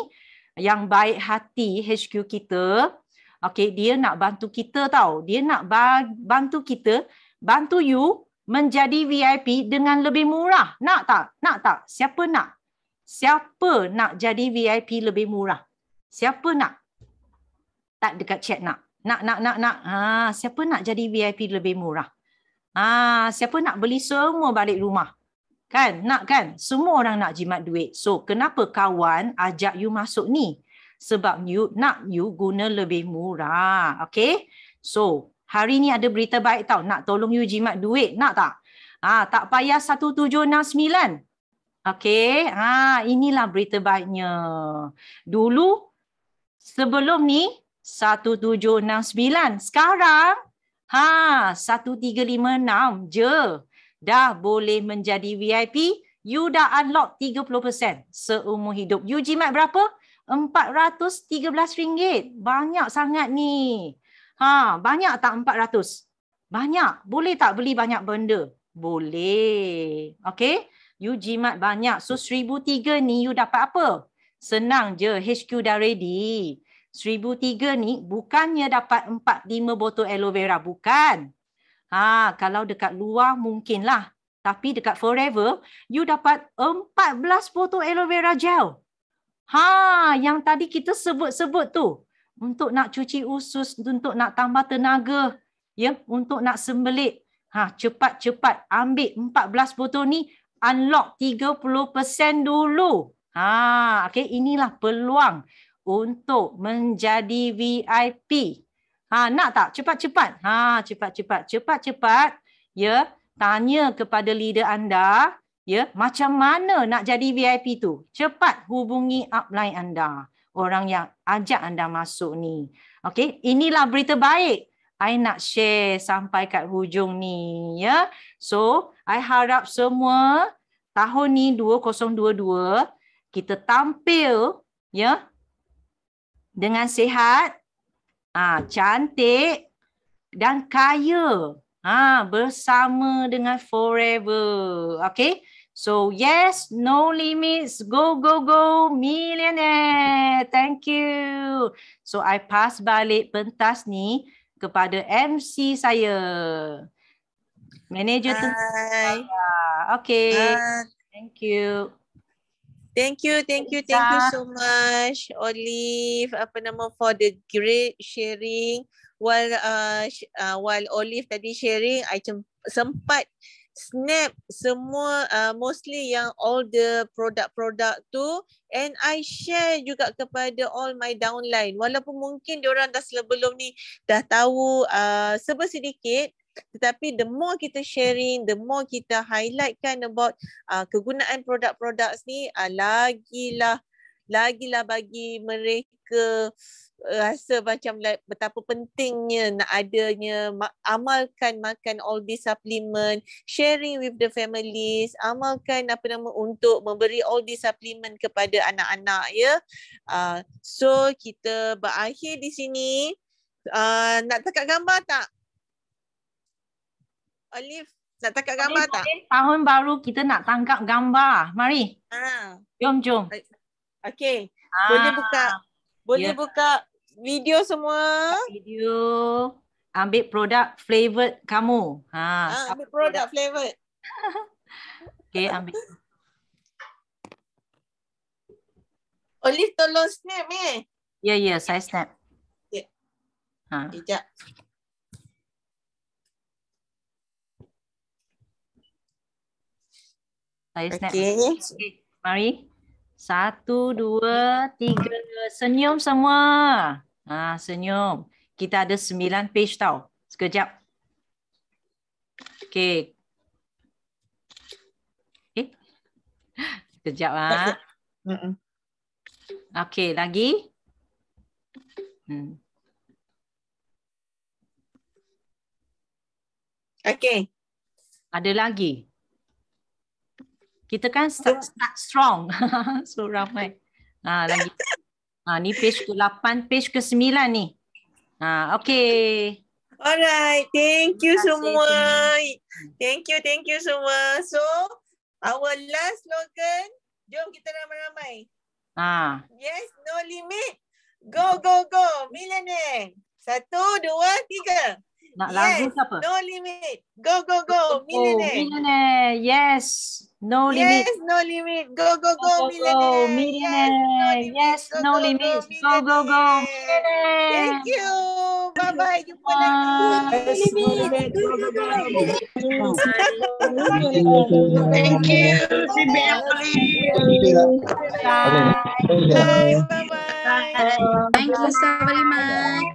yang baik hati HQ kita, okey, dia nak bantu kita tau. Dia nak bantu kita, bantu you menjadi VIP dengan lebih murah. Nak tak? Nak tak? Siapa nak? Siapa nak jadi VIP lebih murah? Siapa nak? Tak dekat chat nak. Nak. Siapa nak jadi VIP lebih murah? Siapa nak beli semua balik rumah? Kan? Nak kan? Semua orang nak jimat duit. So, kenapa kawan ajak you masuk ni? Sebab you nak you guna lebih murah. Okay? So, hari ni ada berita baik tau. Nak tolong you jimat duit. Nak tak? Tak payah 1769. Okay? Inilah berita baiknya. Dulu, sebelum ni, 1769. Sekarang, 1356 je. Dah boleh menjadi VIP, you dah unlock 30% seumur hidup. You jimat berapa? RM413. Banyak sangat ni. Banyak tak 400? Banyak. Boleh tak beli banyak benda? Boleh. Okay? You jimat banyak. So 1,300 ni you dapat apa? Senang je. HQ dah ready. 1,300 ni bukannya dapat 4-5 botol aloe vera. Bukan. Kalau dekat luar mungkinlah. Tapi dekat Forever, you dapat 14 botol aloe vera gel. Yang tadi kita sebut-sebut tu. Untuk nak cuci usus, untuk nak tambah tenaga. Ya, untuk nak sembelit. Cepat-cepat ambil 14 botol ni. Unlock 30% dulu. Okay, inilah peluang untuk menjadi VIP. Nak tak? Cepat-cepat. Cepat-cepat. Ya, tanya kepada leader anda, ya, macam mana nak jadi VIP tu? Cepat hubungi upline anda. Orang yang ajak anda masuk ni. Okey, inilah berita baik. I nak share sampai kat hujung ni, ya. So, I harap semua tahun ni 2022 kita tampil, ya, dengan sihat, cantik dan kaya bersama dengan Forever. Okay? So yes, no limits. Go, go, go. Millionaire. Thank you. So I pass balik pentas ni kepada MC saya. Manager tu. Okay. Thank you.
Thank you so much, Olive. For the great sharing. While Olive tadi sharing, I sempat snap semua mostly yang all the produk-produk tu, and I share juga kepada all my downline. Walaupun mungkin diorang dah sebelum ni dah tahu sedikit. Tetapi the more kita sharing, the more kita highlightkan about kegunaan produk-produk ni, lagilah bagi mereka rasa macam betapa pentingnya nak adanya, amalkan makan all these supplement, sharing with the families, amalkan untuk memberi all these supplement kepada anak-anak, ya. So kita berakhir di sini. Nak tangkap gambar tak? Olive, nak tangkap gambar tak?
Tahun baru kita nak tangkap gambar. Mari. Jom.
Okay. Boleh buka video semua.
Video. Ambil produk flavored kamu.
Ambil produk flavored.
Okay, ambil.
Olive tolong snap
Ya, saya snap.
Ya.
Ha.
Sekejap.
Saya snap.
Okay.
Okay, mari. 1, 2, 3. Senyum semua. Senyum. Kita ada 9 page tau. Sekejap. Okay. Sekejap Okay, lagi.
Okay.
Ada lagi. Kita kan start strong. So ramai. Lagi. Ni page ke-8, page ke-9 ni. Okay.
Alright, thank you
Terima kasih
semua.
semua.
Thank you semua. So, our last slogan, jom kita ramai-ramai. Yes, no limit. Go, go, go. Millionaire. 1, 2, 3.
Nak lagu siapa?
No limit. Go, go, go. Millionaire.
Millionaire. Yes. No limit.
Yes, no limit. Go, go, go. Millionaire.
Millionaire. Yes, no limit. Go, go, go. Millionaire.
Thank you. Bye-bye. Jumpa lagi.
Thank you.
Bye. Bye-bye.
Thank you so very much.